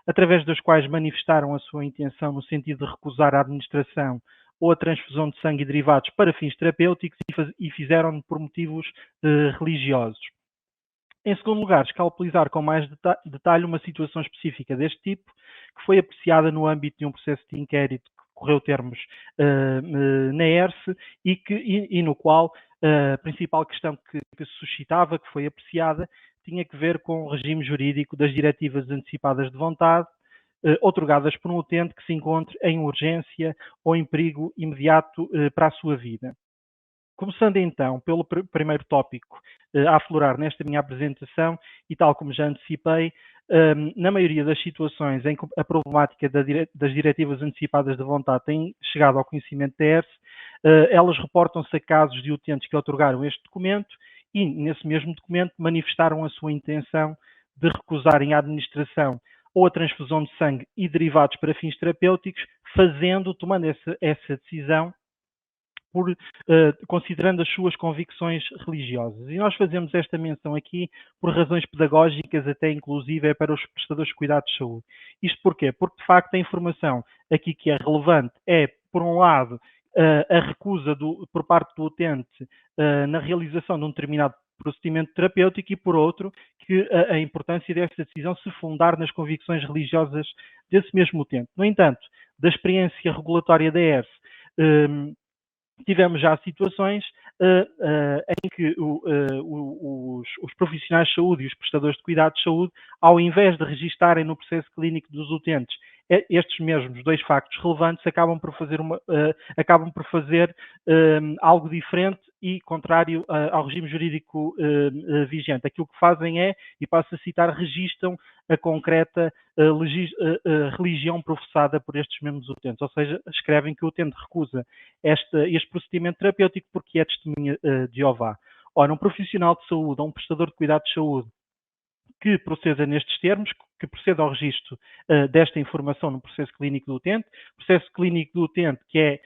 através das quais manifestaram a sua intenção no sentido de recusar a administração ou a transfusão de sangue e derivados para fins terapêuticos e fizeram-no por motivos religiosos. Em segundo lugar, escalpelizar com mais detalhe uma situação específica deste tipo, que foi apreciada no âmbito de um processo de inquérito que correu termos na ERSE e no qual a principal questão que se suscitava, que foi apreciada, tinha que ver com o regime jurídico das diretivas antecipadas de vontade, outorgadas por um utente que se encontre em urgência ou em perigo imediato para a sua vida. Começando então pelo primeiro tópico a aflorar nesta minha apresentação, e tal como já antecipei, na maioria das situações em que a problemática das diretivas antecipadas de vontade tem chegado ao conhecimento da ERSE, elas reportam-se a casos de utentes que outorgaram este documento e, nesse mesmo documento, manifestaram a sua intenção de recusarem a administração ou a transfusão de sangue e derivados para fins terapêuticos, tomando essa decisão considerando as suas convicções religiosas. E nós fazemos esta menção aqui por razões pedagógicas, até inclusive para os prestadores de cuidados de saúde. Isto porquê? Porque, de facto, a informação aqui que é relevante é, por um lado, a recusa por parte do utente na realização de um determinado procedimento terapêutico e, por outro, que a importância dessa decisão se fundar nas convicções religiosas desse mesmo utente. No entanto, da experiência regulatória da ERSE, tivemos já situações em que os profissionais de saúde e os prestadores de cuidados de saúde, ao invés de registarem no processo clínico dos utentes estes mesmos dois factos relevantes, acabam por fazer algo diferente e contrário ao regime jurídico vigente. Aquilo que fazem é, e passo a citar, registram a concreta religião professada por estes mesmos utentes, ou seja, escrevem que o utente recusa este procedimento terapêutico porque é testemunha de Jeová. Ora, um profissional de saúde ou um prestador de cuidados de saúde que proceda nestes termos, que proceda ao registro desta informação no processo clínico do utente, processo clínico do utente que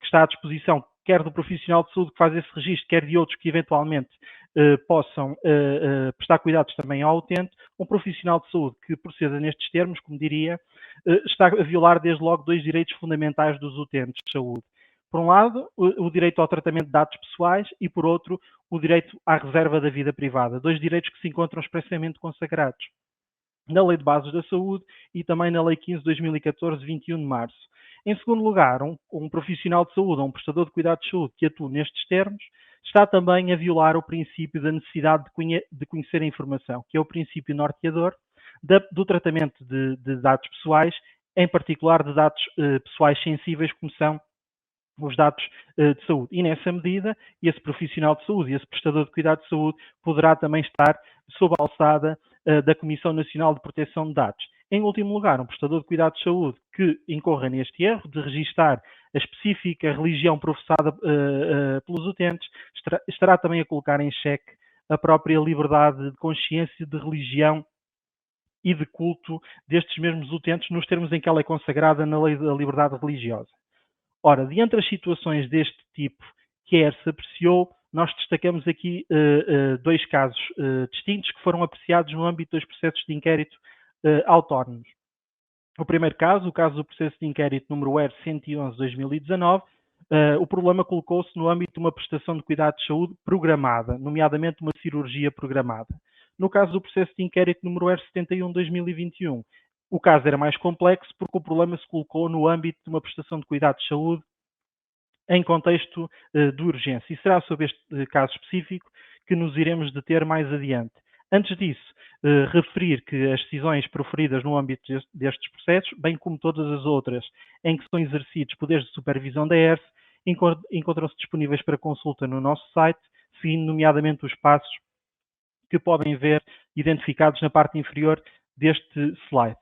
está à disposição quer do profissional de saúde que faz esse registro, quer de outros que eventualmente possam prestar cuidados também ao utente. Um profissional de saúde que proceda nestes termos, como diria, está a violar desde logo dois direitos fundamentais dos utentes de saúde. Por um lado, o direito ao tratamento de dados pessoais e, por outro, o direito à reserva da vida privada. Dois direitos que se encontram expressamente consagrados na Lei de Bases da Saúde e também na Lei 15 de 2014, 21 de março. Em segundo lugar, um profissional de saúde ou um prestador de cuidados de saúde que atua nestes termos está também a violar o princípio da necessidade de conhecer a informação, que é o princípio norteador do tratamento de dados pessoais, em particular de dados pessoais sensíveis, como são os dados de saúde. E nessa medida, esse profissional de saúde e esse prestador de cuidados de saúde poderá também estar sob a alçada da Comissão Nacional de Proteção de Dados. Em último lugar, um prestador de cuidados de saúde que incorra neste erro de registar a específica religião professada pelos utentes estará também a colocar em xeque a própria liberdade de consciência, de religião e de culto destes mesmos utentes nos termos em que ela é consagrada na Lei da Liberdade Religiosa. Ora, diante das situações deste tipo que a ERSE apreciou, nós destacamos aqui dois casos distintos que foram apreciados no âmbito dos processos de inquérito autónomos. O primeiro caso, o caso do processo de inquérito número ER 111-2019, o problema colocou-se no âmbito de uma prestação de cuidados de saúde programada, nomeadamente uma cirurgia programada. No caso do processo de inquérito número ER 71-2021, o caso era mais complexo porque o problema se colocou no âmbito de uma prestação de cuidados de saúde em contexto de urgência. E será sobre este caso específico que nos iremos deter mais adiante. Antes disso, referir que as decisões proferidas no âmbito destes processos, bem como todas as outras em que são exercidos poderes de supervisão da ERSE, encontram-se disponíveis para consulta no nosso site, seguindo nomeadamente os passos que podem ver identificados na parte inferior deste slide.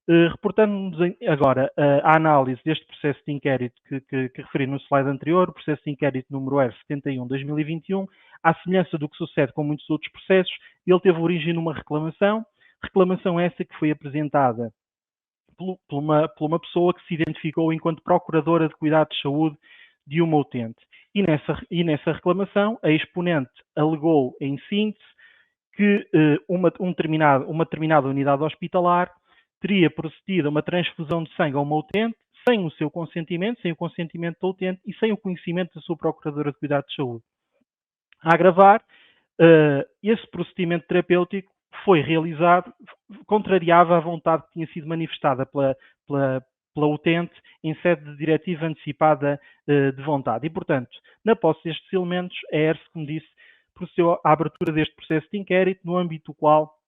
Reportando-nos agora à análise deste processo de inquérito que referi no slide anterior, o processo de inquérito número R 71-2021, à semelhança do que sucede com muitos outros processos, ele teve origem numa reclamação essa que foi apresentada por uma pessoa que se identificou enquanto procuradora de cuidados de saúde de uma utente. E nessa reclamação, a exponente alegou, em síntese, que uma determinada unidade hospitalar teria procedido a uma transfusão de sangue a uma utente sem o seu consentimento, sem o consentimento da utente e sem o conhecimento da sua procuradora de cuidados de saúde. A agravar, esse procedimento terapêutico foi realizado, contrariava a vontade que tinha sido manifestada pela utente em sede de diretiva antecipada de vontade. E, portanto, na posse destes elementos, a ERSE, como disse, procedeu à abertura deste processo de inquérito, no âmbito do qual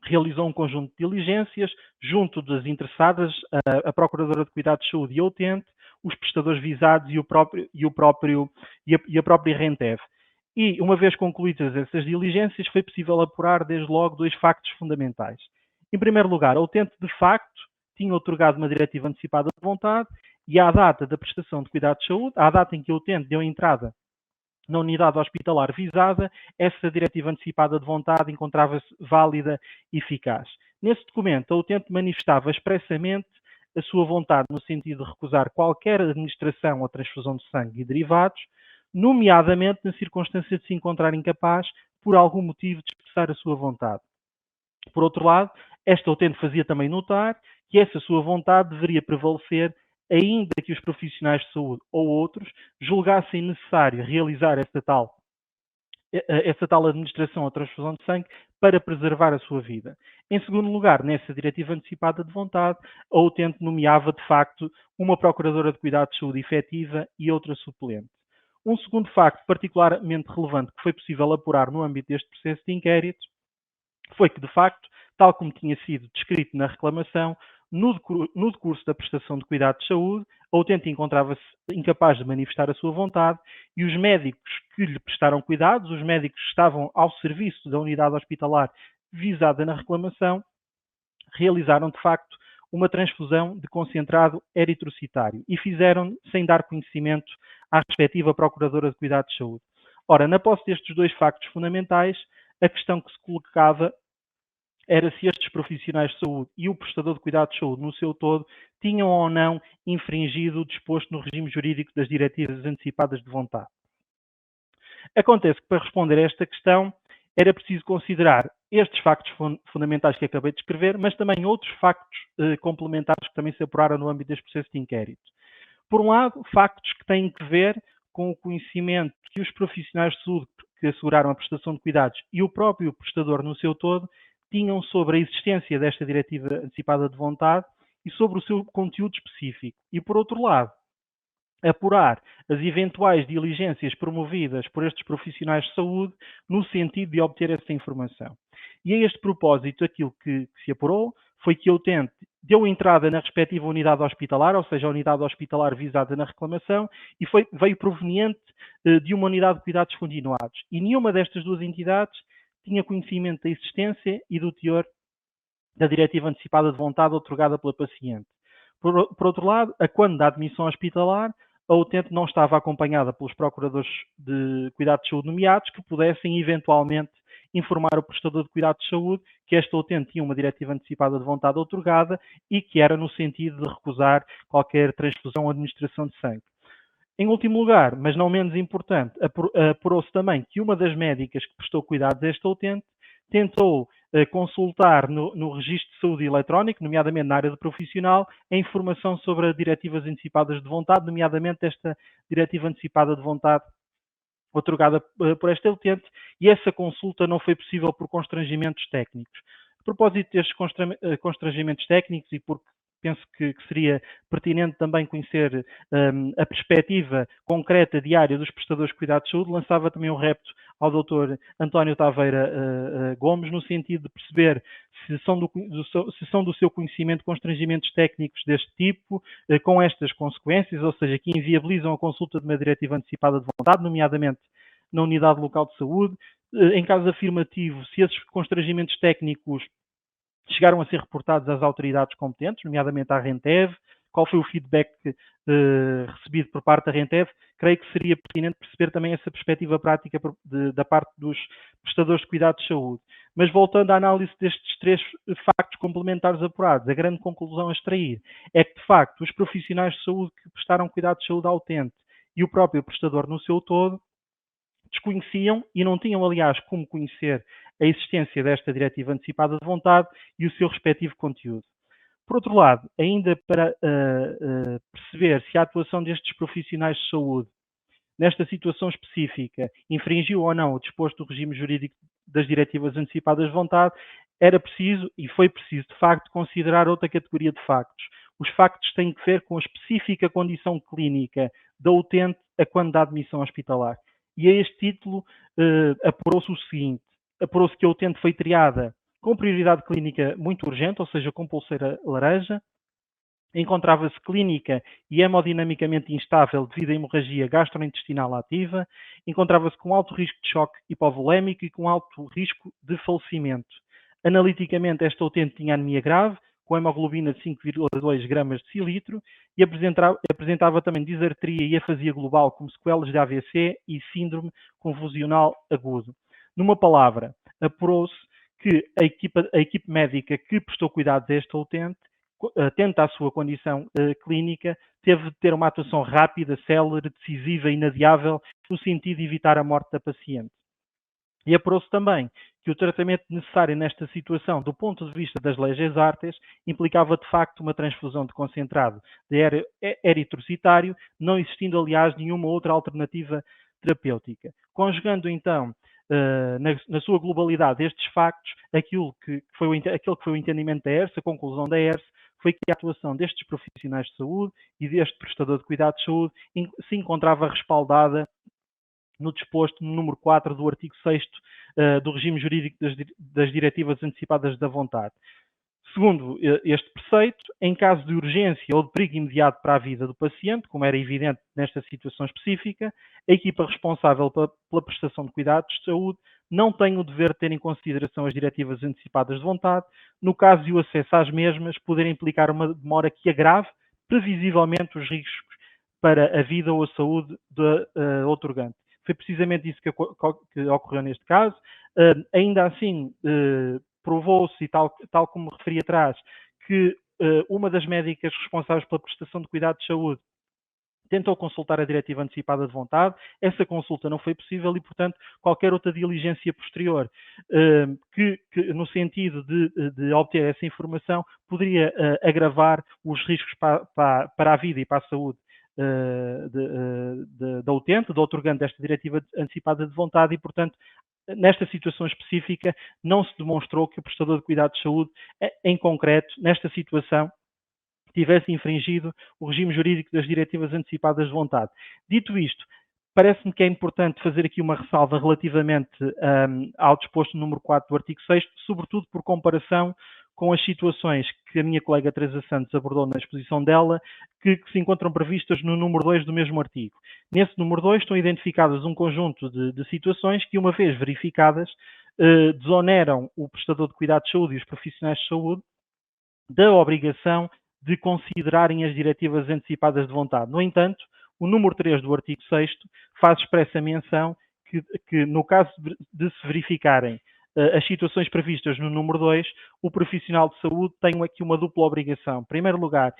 realizou um conjunto de diligências junto das interessadas, a Procuradora de Cuidados de Saúde e a utente, os prestadores visados e a própria Rentev. E, uma vez concluídas essas diligências, foi possível apurar desde logo dois factos fundamentais. Em primeiro lugar, a utente de facto tinha otorgado uma diretiva antecipada de vontade e à data da prestação de cuidados de saúde, à data em que a utente deu entrada na unidade hospitalar visada, essa diretiva antecipada de vontade encontrava-se válida e eficaz. Nesse documento, a utente manifestava expressamente a sua vontade no sentido de recusar qualquer administração ou transfusão de sangue e derivados, nomeadamente na circunstância de se encontrar incapaz, por algum motivo, de expressar a sua vontade. Por outro lado, esta utente fazia também notar que essa sua vontade deveria prevalecer ainda que os profissionais de saúde ou outros julgassem necessário realizar essa tal administração ou transfusão de sangue para preservar a sua vida. Em segundo lugar, nessa diretiva antecipada de vontade, a utente nomeava, de facto, uma procuradora de cuidados de saúde efetiva e outra suplente. Um segundo facto particularmente relevante que foi possível apurar no âmbito deste processo de inquérito foi que, de facto, tal como tinha sido descrito na reclamação, no decurso da prestação de cuidados de saúde, a utente encontrava-se incapaz de manifestar a sua vontade e os médicos que lhe prestaram cuidados, os médicos que estavam ao serviço da unidade hospitalar visada na reclamação, realizaram, de facto, uma transfusão de concentrado eritrocitário e fizeram sem dar conhecimento à respectiva procuradora de cuidados de saúde. Ora, na posse destes dois factos fundamentais, a questão que se colocava era se estes profissionais de saúde e o prestador de cuidados de saúde no seu todo tinham ou não infringido o disposto no regime jurídico das diretivas antecipadas de vontade. Acontece que para responder a esta questão era preciso considerar estes factos fundamentais que acabei de descrever, mas também outros factos complementares que também se apuraram no âmbito deste processo de inquérito. Por um lado, factos que têm que ver com o conhecimento que os profissionais de saúde que asseguraram a prestação de cuidados e o próprio prestador no seu todo tinham sobre a existência desta diretiva antecipada de vontade e sobre o seu conteúdo específico. E, por outro lado, apurar as eventuais diligências promovidas por estes profissionais de saúde no sentido de obter essa informação. E a este propósito, aquilo que se apurou foi que a utente deu entrada na respectiva unidade hospitalar, ou seja, a unidade hospitalar visada na reclamação, e veio proveniente de uma unidade de cuidados continuados. E nenhuma destas duas entidades tinha conhecimento da existência e do teor da diretiva antecipada de vontade otorgada pela paciente. Por outro lado, a quando da admissão hospitalar, a utente não estava acompanhada pelos procuradores de cuidados de saúde nomeados que pudessem eventualmente informar o prestador de cuidados de saúde que esta utente tinha uma diretiva antecipada de vontade otorgada e que era no sentido de recusar qualquer transfusão ou administração de sangue. Em último lugar, mas não menos importante, apurou-se também que uma das médicas que prestou cuidados a esta utente tentou consultar no registro de saúde eletrónico, nomeadamente na área de profissional, a informação sobre as diretivas antecipadas de vontade, nomeadamente esta diretiva antecipada de vontade otorgada por esta utente, e essa consulta não foi possível por constrangimentos técnicos. A propósito destes constrangimentos técnicos, e porque penso que seria pertinente também conhecer a perspectiva concreta diária dos prestadores de cuidados de saúde, lançava também um repto ao Dr. António Taveira Gomes, no sentido de perceber se são do seu conhecimento constrangimentos técnicos deste tipo, com estas consequências, ou seja, que inviabilizam a consulta de uma diretiva antecipada de vontade, nomeadamente na unidade local de saúde. Em caso afirmativo, se esses constrangimentos técnicos chegaram a ser reportados às autoridades competentes, nomeadamente à Rentev, qual foi o feedback recebido por parte da Rentev. Creio que seria pertinente perceber também essa perspectiva prática da parte dos prestadores de cuidados de saúde. Mas voltando à análise destes três factos complementares apurados, a grande conclusão a extrair é que, de facto, os profissionais de saúde que prestaram cuidados de saúde à utente e o próprio prestador no seu todo desconheciam e não tinham, aliás, como conhecer a existência desta diretiva antecipada de vontade e o seu respectivo conteúdo. Por outro lado, ainda para perceber se a atuação destes profissionais de saúde nesta situação específica infringiu ou não o disposto do regime jurídico das diretivas antecipadas de vontade, era preciso, e foi preciso, de facto, considerar outra categoria de factos. Os factos têm que ver com a específica condição clínica da utente a quando da admissão hospitalar. E a este título apurou-se o seguinte: apurou-se que a utente foi triada com prioridade clínica muito urgente, ou seja, com pulseira laranja, encontrava-se clínica e hemodinamicamente instável devido à hemorragia gastrointestinal ativa, encontrava-se com alto risco de choque hipovolémico e com alto risco de falecimento. Analiticamente, esta utente tinha anemia grave, com hemoglobina de 5,2 gramas de cilitro, e apresentava também disartria e afasia global como sequelas de AVC e síndrome confusional agudo. Numa palavra, apurou-se que a equipe médica que prestou cuidados a esta utente, atenta à sua condição clínica, teve de ter uma atuação rápida, célere, decisiva e inadiável no sentido de evitar a morte da paciente. E apurou-se também que o tratamento necessário nesta situação, do ponto de vista das leis artes, implicava de facto uma transfusão de concentrado de eritrocitário, não existindo, aliás, nenhuma outra alternativa terapêutica. Conjugando então na sua globalidade estes factos, aquele que foi o entendimento da ERS, a conclusão da ERS, foi que a atuação destes profissionais de saúde e deste prestador de cuidados de saúde se encontrava respaldada no disposto no número 4 do artigo 6º do regime jurídico das diretivas antecipadas da vontade. Segundo este preceito, em caso de urgência ou de perigo imediato para a vida do paciente, como era evidente nesta situação específica, a equipa responsável pela prestação de cuidados de saúde não tem o dever de ter em consideração as diretivas antecipadas de vontade, no caso de o acesso às mesmas poder implicar uma demora que agrave previsivelmente os riscos para a vida ou a saúde da outorgante. foi precisamente isso que ocorreu neste caso. Ainda assim, provou-se, e tal como referi atrás, que uma das médicas responsáveis pela prestação de cuidados de saúde tentou consultar a diretiva antecipada de vontade, essa consulta não foi possível e, portanto, qualquer outra diligência posterior que no sentido de obter essa informação, poderia agravar os riscos para a vida e para a saúde da utente, do outorgante desta diretiva antecipada de vontade e, portanto, nesta situação específica, não se demonstrou que o prestador de cuidados de saúde, em concreto, nesta situação, tivesse infringido o regime jurídico das diretivas antecipadas de vontade. Dito isto, parece-me que é importante fazer aqui uma ressalva relativamente ao disposto no número 4 do artigo 6º, sobretudo por comparação com as situações que a minha colega Teresa Santos abordou na exposição dela, que se encontram previstas no número 2 do mesmo artigo. Nesse número 2 estão identificadas um conjunto de situações que, uma vez verificadas, desoneram o prestador de cuidados de saúde e os profissionais de saúde da obrigação de considerarem as diretivas antecipadas de vontade. No entanto, o número 3 do artigo 6º faz expressa menção que no caso de se verificarem as situações previstas no número 2, o profissional de saúde tem aqui uma dupla obrigação. Em primeiro lugar,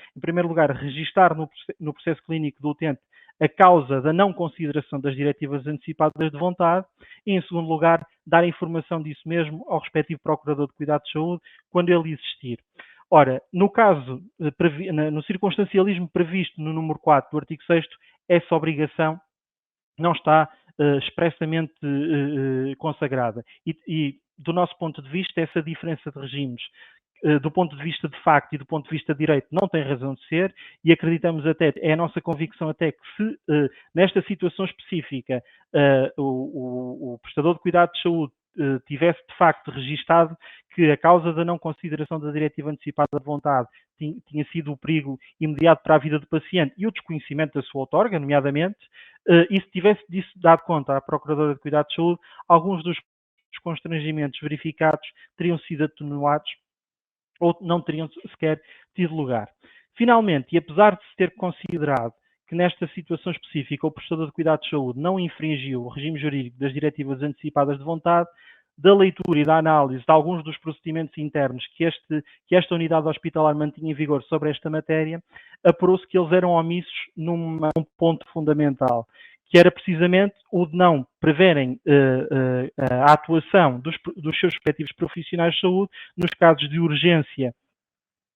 registar no processo clínico do utente a causa da não consideração das diretivas antecipadas de vontade e, em segundo lugar, dar informação disso mesmo ao respectivo procurador de cuidados de saúde quando ele existir. Ora, no caso, no circunstancialismo previsto no número 4 do artigo 6º, essa obrigação não está expressamente consagrada. E, do nosso ponto de vista, essa diferença de regimes, do ponto de vista de facto e do ponto de vista de direito, não tem razão de ser e acreditamos até, é a nossa convicção até que se nesta situação específica o prestador de cuidados de saúde tivesse de facto registado que a causa da não consideração da diretiva antecipada de vontade tinha sido o perigo imediato para a vida do paciente e o desconhecimento da sua outorga, nomeadamente, e se tivesse disso dado conta à Procuradora de Cuidados de Saúde, alguns dos constrangimentos verificados teriam sido atenuados ou não teriam sequer tido lugar. Finalmente, e apesar de se ter considerado que nesta situação específica o prestador de cuidados de saúde não infringiu o regime jurídico das diretivas antecipadas de vontade, da leitura e da análise de alguns dos procedimentos internos que esta unidade hospitalar mantinha em vigor sobre esta matéria, apurou-se que eles eram omissos num ponto fundamental, que era precisamente o de não preverem a atuação dos seus respectivos profissionais de saúde nos casos de urgência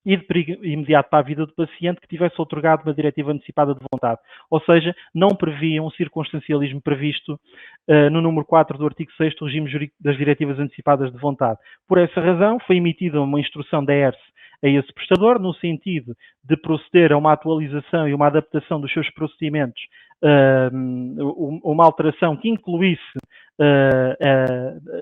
e de perigo imediato para a vida do paciente que tivesse outorgado uma diretiva antecipada de vontade. Ou seja, não previam o circunstancialismo previsto no número 4 do artigo 6º do regime jurídico das diretivas antecipadas de vontade. Por essa razão, foi emitida uma instrução da ERS a esse prestador, no sentido de proceder a uma atualização e uma adaptação dos seus procedimentos, uma alteração que incluísse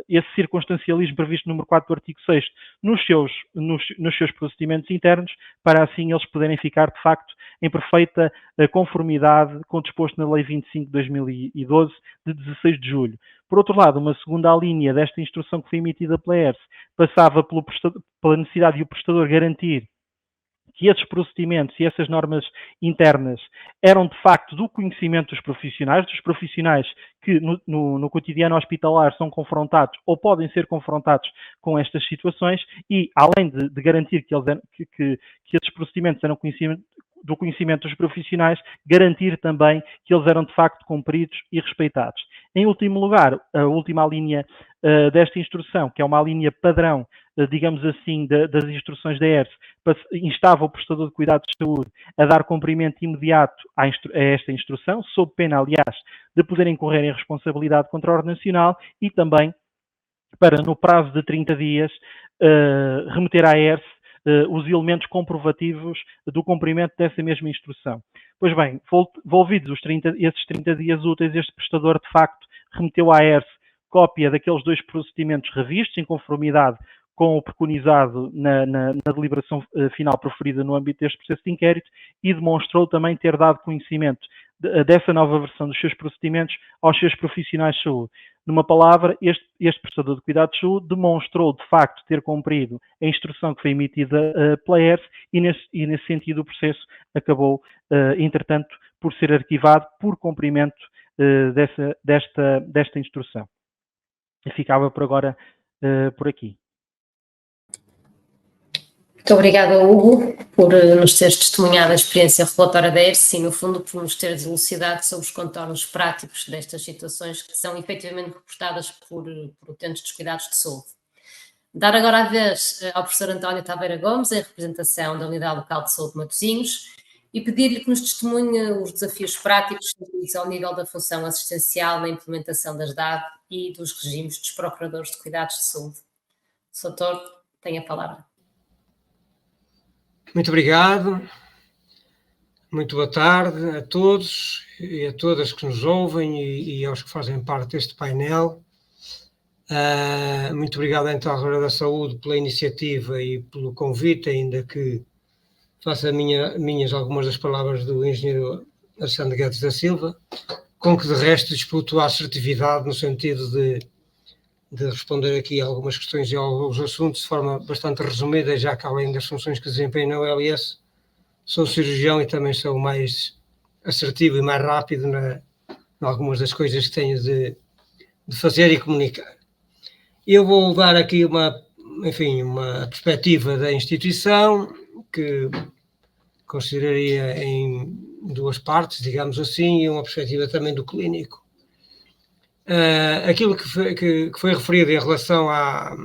esse circunstancialismo previsto no número 4 do artigo 6º nos seus procedimentos internos, para assim eles poderem ficar, de facto, em perfeita conformidade com o disposto na Lei 25 de 2012, de 16 de julho. Por outro lado, uma segunda linha desta instrução que foi emitida pela ERS passava pela necessidade de o prestador garantir que esses procedimentos e essas normas internas eram, de facto, do conhecimento dos profissionais que no cotidiano hospitalar são confrontados ou podem ser confrontados com estas situações e, além de garantir que esses procedimentos eram do conhecimento dos profissionais, garantir também que eles eram de facto cumpridos e respeitados. Em último lugar, a última linha desta instrução, que é uma linha padrão, digamos assim, das instruções da ERS, instava o prestador de cuidados de saúde a dar cumprimento imediato a esta instrução, sob pena, aliás, de poder incorrer em responsabilidade contra a ordem nacional e também para, no prazo de 30 dias, remeter à ERS os elementos comprovativos do cumprimento dessa mesma instrução. Pois bem, volvidos esses 30 dias úteis, este prestador, de facto, remeteu à ERS cópia daqueles 2 procedimentos revistos, em conformidade com o preconizado na deliberação final proferida no âmbito deste processo de inquérito e demonstrou também ter dado conhecimento dessa nova versão dos seus procedimentos aos seus profissionais de saúde. Numa palavra, este prestador de cuidados de saúde demonstrou, de facto, ter cumprido a instrução que foi emitida pela ERS e, nesse sentido, o processo acabou, entretanto, por ser arquivado por cumprimento desta instrução. E ficava por agora por aqui. Muito obrigada, Hugo, por nos teres testemunhado a experiência relatória da ERSE e, no fundo, por nos teres elucidado sobre os contornos práticos destas situações que são efetivamente reportadas por utentes dos cuidados de saúde. Dar agora a vez ao professor António Taveira Gomes, em representação da Unidade Local de Saúde de Matosinhos, e pedir-lhe que nos testemunhe os desafios práticos ao nível da função assistencial na implementação das DAD e dos regimes dos procuradores de cuidados de saúde. Doutor, tem a palavra. Muito obrigado, muito boa tarde a todos e a todas que nos ouvem e aos que fazem parte deste painel. Muito obrigado então à Câmara da Saúde pela iniciativa e pelo convite, ainda que faça minhas algumas das palavras do engenheiro Alexandre Guedes da Silva, com que de resto disputo a assertividade no sentido de responder aqui a algumas questões e a alguns assuntos de forma bastante resumida, já que além das funções que desempenho na OLS, sou cirurgião e também sou mais assertivo e mais rápido em algumas das coisas que tenho de fazer e comunicar. Eu vou dar aqui uma perspectiva da instituição que consideraria em duas partes, digamos assim, e uma perspectiva também do clínico. Aquilo que foi referido em relação à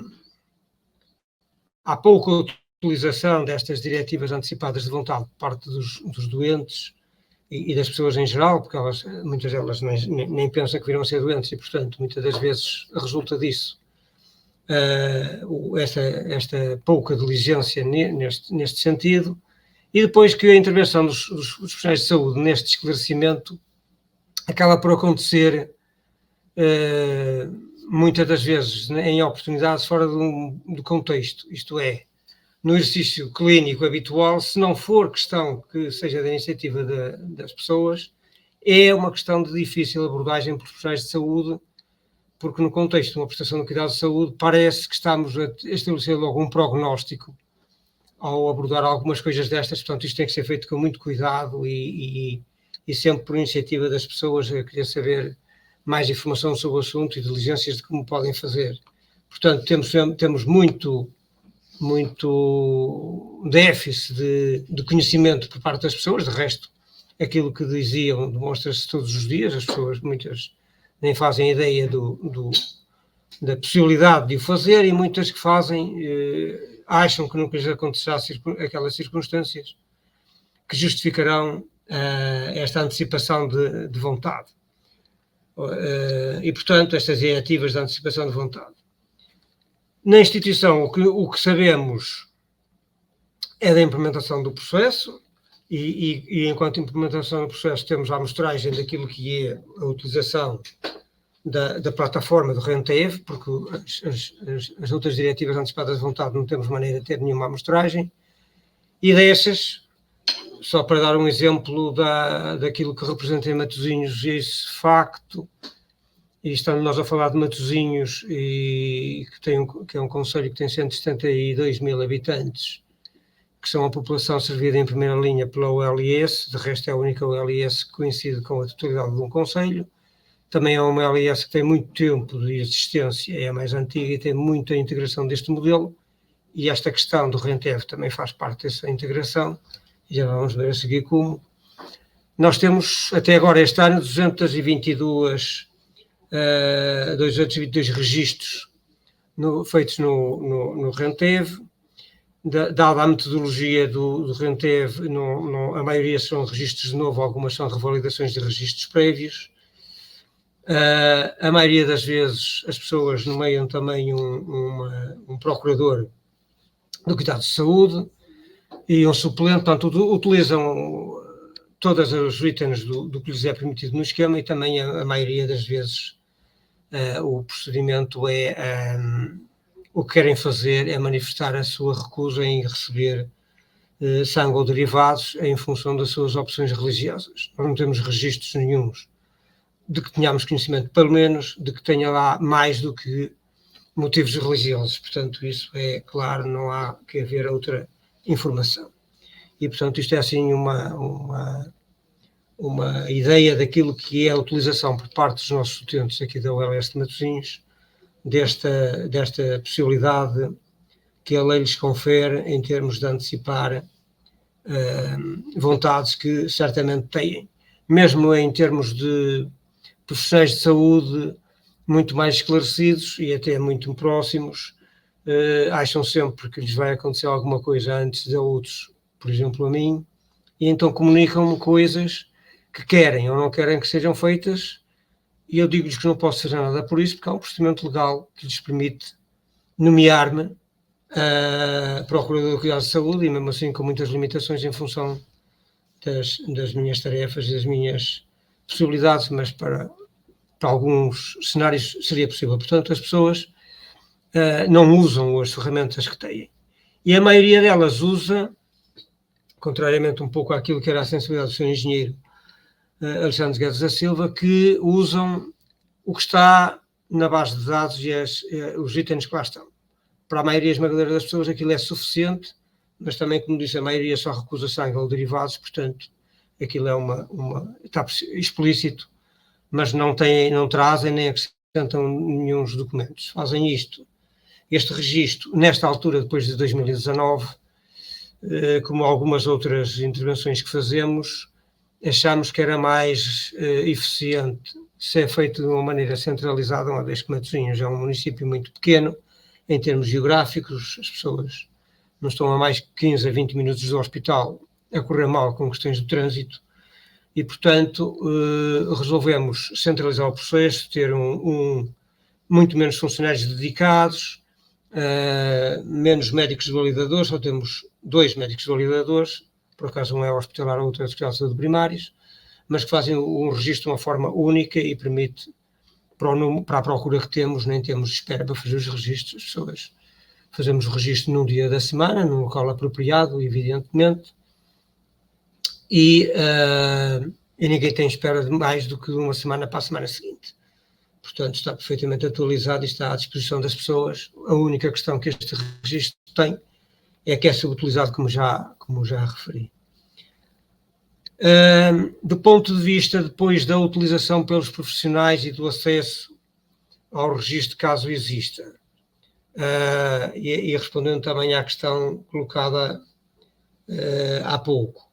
pouca utilização destas diretivas antecipadas de vontade por parte dos doentes e das pessoas em geral, porque muitas delas nem pensam que virão a ser doentes e, portanto, muitas das vezes resulta disso esta pouca diligência neste sentido, e depois que a intervenção dos profissionais de saúde neste esclarecimento acaba por acontecer muitas das vezes em oportunidades fora do contexto, isto é, no exercício clínico habitual, se não for questão que seja da iniciativa das pessoas, é uma questão de difícil abordagem por profissionais de saúde, porque no contexto de uma prestação de cuidado de saúde parece que estamos a estabelecer logo um prognóstico ao abordar algumas coisas destas, portanto isto tem que ser feito com muito cuidado e sempre por iniciativa das pessoas a querer saber mais informação sobre o assunto e diligências de como podem fazer. Portanto, temos muito déficit de conhecimento por parte das pessoas, de resto, aquilo que diziam demonstra-se todos os dias, as pessoas, muitas, nem fazem ideia da possibilidade de o fazer e muitas que fazem acham que nunca lhes acontecerá aquelas circunstâncias que justificarão esta antecipação de vontade. E, portanto, estas diretivas de antecipação de vontade. Na instituição, o que sabemos é da implementação do processo e enquanto implementação do processo temos a amostragem daquilo que é a utilização da plataforma do RENTEV, porque as outras diretivas antecipadas de vontade não temos maneira de ter nenhuma amostragem, e dessas, só para dar um exemplo daquilo que representa em Matosinhos esse facto, e estando nós a falar de Matosinhos, que é um concelho que tem 172 mil habitantes, que são a população servida em primeira linha pela OLS, de resto é a única OLS que coincide com a totalidade de um concelho. Também é uma OLS que tem muito tempo de existência, é a mais antiga e tem muita integração deste modelo, e esta questão do RENTEV também faz parte dessa integração, e já vamos ver a seguir como. Nós temos, até agora, este ano, 222 registros feitos no RENTEV. Dada a metodologia do RENTEV, a maioria são registros de novo, algumas são revalidações de registros prévios. A maioria das vezes as pessoas nomeiam também um procurador do cuidado de saúde e um suplente, portanto, utilizam todas os itens do que lhes é permitido no esquema, e também a maioria das vezes o procedimento o que querem fazer é manifestar a sua recusa em receber sangue ou derivados em função das suas opções religiosas. Nós não temos registros nenhuns de que tenhamos conhecimento, pelo menos, de que tenha lá mais do que motivos religiosos. Portanto, isso é claro, não há que haver outra informação. E, portanto, isto é assim uma ideia daquilo que é a utilização por parte dos nossos estudantes aqui da ULS de Matosinhos desta possibilidade que a lei lhes confere em termos de antecipar vontades que certamente têm, mesmo em termos de profissionais de saúde muito mais esclarecidos e até muito próximos, acham sempre que lhes vai acontecer alguma coisa antes de outros, por exemplo a mim, e então comunicam-me coisas que querem ou não querem que sejam feitas, e eu digo-lhes que não posso fazer nada por isso, porque há um procedimento legal que lhes permite nomear-me Procurador de Cuidados de Saúde, e mesmo assim com muitas limitações em função das minhas tarefas e das minhas possibilidades, mas para alguns cenários seria possível. Portanto, as pessoas não usam as ferramentas que têm. E a maioria delas usa, contrariamente um pouco àquilo que era a sensibilidade do Sr. Engenheiro Alexandre Guedes da Silva, que usam o que está na base de dados e os itens que lá estão. Para a maioria esmagadora das pessoas aquilo é suficiente, mas também, como disse, a maioria só recusa sangue ou derivados, portanto, aquilo está explícito, mas não trazem nem acrescentam nenhum dos documentos. Fazem este registro, nesta altura, depois de 2019, como algumas outras intervenções que fazemos, achamos que era mais eficiente ser feito de uma maneira centralizada, uma vez que Matosinhos é um município muito pequeno, em termos geográficos, as pessoas não estão a mais de 15 a 20 minutos do hospital a correr mal com questões de trânsito e, portanto, resolvemos centralizar o processo, ter muito menos funcionários dedicados, menos médicos validadores, só temos 2 médicos validadores, por acaso um é hospitalar, outro é de cuidados de saúde primários, mas que fazem um registro de uma forma única e permite, para a procura que temos, nem temos espera para fazer os registros, as pessoas fazemos o registro num dia da semana, num local apropriado, evidentemente, e ninguém tem espera de mais do que uma semana para a semana seguinte. Portanto, está perfeitamente atualizado e está à disposição das pessoas. A única questão que este registro tem é que é subutilizado, como já referi. Do ponto de vista depois da utilização pelos profissionais e do acesso ao registro, caso exista, e respondendo também à questão colocada há pouco,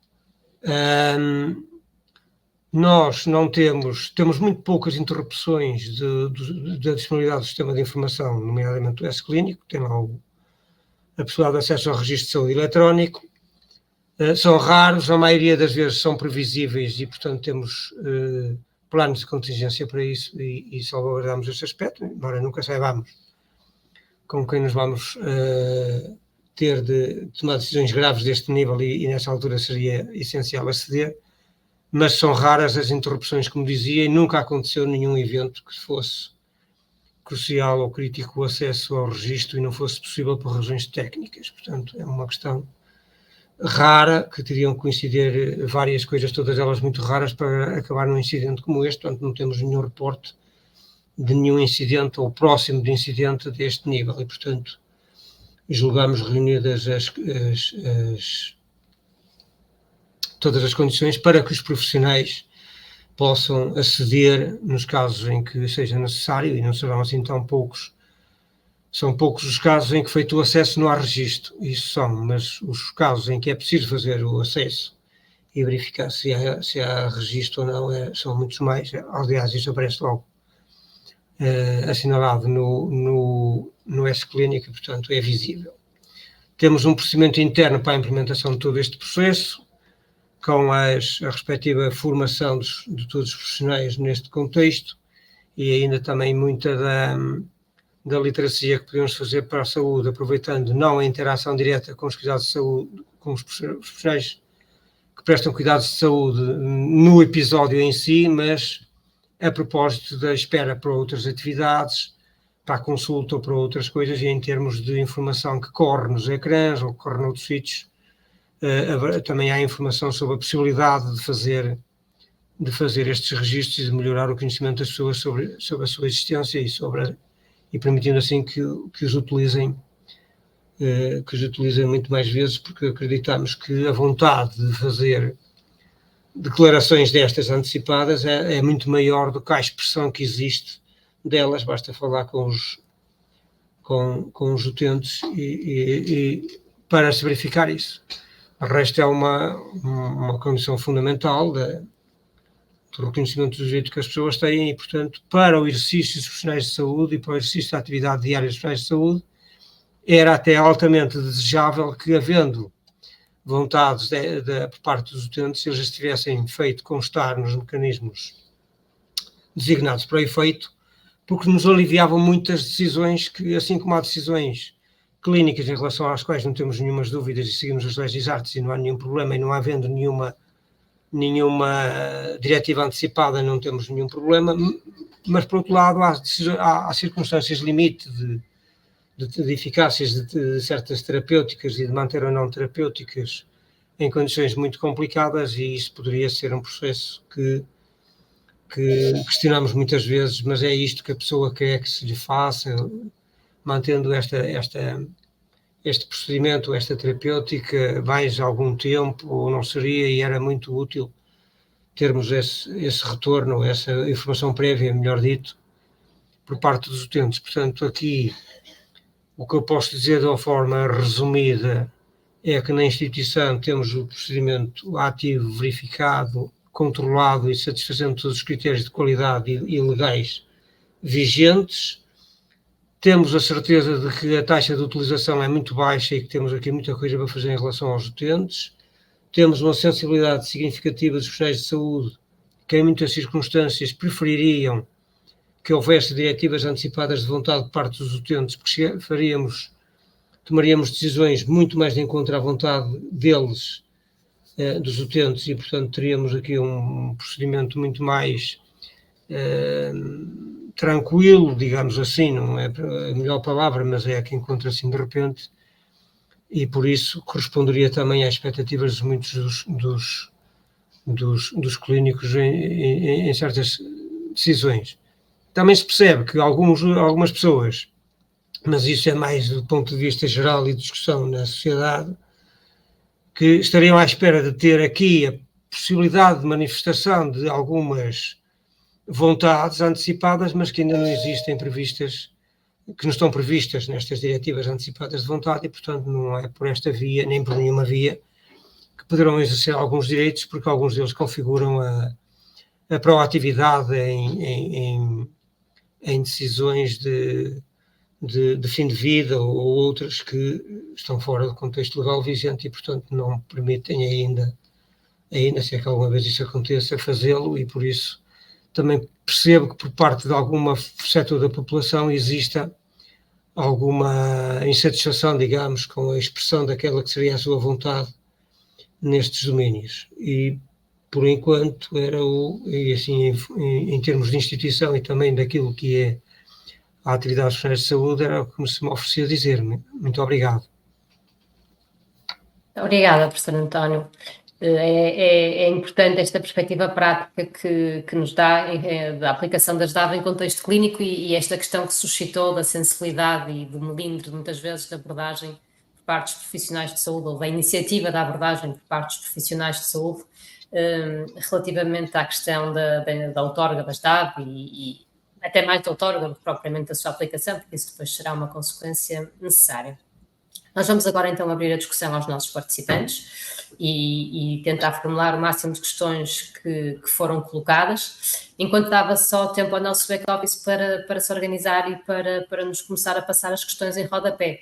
nós não temos muito poucas interrupções da disponibilidade do sistema de informação, nomeadamente o S-Clínico, tem lá a possibilidade de acesso ao registro de saúde eletrónico. São raros, a maioria das vezes são previsíveis e, portanto, temos planos de contingência para isso e salvaguardamos esse aspecto, embora nunca saibamos com quem nos vamos ter de tomar decisões graves deste nível e nessa altura seria essencial aceder, mas são raras as interrupções, como dizia, e nunca aconteceu nenhum evento que fosse crucial ou crítico o acesso ao registro e não fosse possível por razões técnicas. Portanto, é uma questão rara, que teriam que coincidir várias coisas, todas elas muito raras, para acabar num incidente como este. Portanto, não temos nenhum reporte de nenhum incidente ou próximo de incidente deste nível e, portanto, julgamos reunidas todas as condições para que os profissionais possam aceder nos casos em que seja necessário, e não serão assim tão poucos. São poucos os casos em que feito o acesso não há registro, isso são, mas os casos em que é preciso fazer o acesso e verificar se há registro ou não são muitos mais. Aliás, isso aparece logo assinalado no S-Clínico, portanto é visível. Temos um procedimento interno para a implementação de todo este processo, com a respectiva formação de todos os profissionais neste contexto e ainda também muita da literacia que podemos fazer para a saúde, aproveitando não a interação direta com os cuidados de saúde, com os profissionais que prestam cuidados de saúde no episódio em si, mas a propósito da espera para outras atividades, para a consulta ou para outras coisas, e em termos de informação que corre nos ecrãs ou que corre noutros sítios, também há informação sobre a possibilidade de fazer estes registros e de melhorar o conhecimento das pessoas sobre a sua existência e permitindo assim que os utilizem muito mais vezes, porque acreditamos que a vontade de fazer declarações destas antecipadas é muito maior do que a expressão que existe delas. Basta falar com os utentes e para se verificar isso. O resto é uma condição fundamental do reconhecimento dos direitos que as pessoas têm e, portanto, para o exercício dos profissionais de saúde e para o exercício da atividade diária dos profissionais de saúde, era até altamente desejável que, havendo vontades por parte dos utentes, eles tivessem feito constar nos mecanismos designados para o efeito, porque nos aliviavam muitas decisões que, assim como há decisões clínicas em relação às quais não temos nenhumas dúvidas e seguimos as leis exatas e não há nenhum problema, e não havendo nenhuma diretiva antecipada, não temos nenhum problema, mas por outro lado há circunstâncias limite de eficácias de certas terapêuticas e de manter ou não terapêuticas em condições muito complicadas, e isso poderia ser um processo que questionamos muitas vezes, mas é isto que a pessoa quer que se lhe faça, mantendo este procedimento, esta terapêutica, mais algum tempo, ou não seria, e era muito útil termos esse retorno, essa informação prévia, melhor dito, por parte dos utentes. Portanto, aqui, o que eu posso dizer de uma forma resumida é que na instituição temos o procedimento ativo, verificado, controlado e satisfazendo todos os critérios de qualidade e legais vigentes. Temos a certeza de que a taxa de utilização é muito baixa e que temos aqui muita coisa para fazer em relação aos utentes. Temos uma sensibilidade significativa dos profissionais de saúde que, em muitas circunstâncias, prefeririam que houvesse diretivas antecipadas de vontade de parte dos utentes, porque tomaríamos decisões muito mais de encontro à vontade deles, dos utentes, e, portanto, teríamos aqui um procedimento muito mais tranquilo, digamos assim, não é a melhor palavra, mas é a que encontro assim de repente, e por isso corresponderia também às expectativas de muitos dos clínicos em certas decisões. Também se percebe que algumas pessoas, mas isso é mais do ponto de vista geral e de discussão na sociedade, que estariam à espera de ter aqui a possibilidade de manifestação de algumas vontades antecipadas, mas que ainda não existem previstas, que não estão previstas nestas diretivas antecipadas de vontade, e, portanto, não é por esta via, nem por nenhuma via, que poderão exercer alguns direitos, porque alguns deles configuram a proatividade em decisões de fim de vida ou outras que estão fora do contexto legal vigente e, portanto, não permitem ainda, se é que alguma vez isso aconteça, fazê-lo, e por isso também percebo que por parte de algum setor da população exista alguma insatisfação, digamos, com a expressão daquela que seria a sua vontade nestes domínios. E, por enquanto, e assim, em termos de instituição e também daquilo que é a atividade dos profissionais de saúde, era o que se me oferecia dizer. Muito obrigado. Obrigada, professor António. É importante esta perspectiva prática que nos dá da aplicação das DAV em contexto clínico e esta questão que suscitou da sensibilidade e do melindre, muitas vezes, da abordagem por parte dos profissionais de saúde, ou da iniciativa da abordagem por parte dos profissionais de saúde, relativamente à questão da outorga das DAV e até mais da outorga do que propriamente da sua aplicação, porque isso depois será uma consequência necessária. Nós vamos agora então abrir a discussão aos nossos participantes e tentar formular o máximo de questões que foram colocadas, enquanto dava só tempo ao nosso back-office para se organizar e para nos começar a passar as questões em rodapé.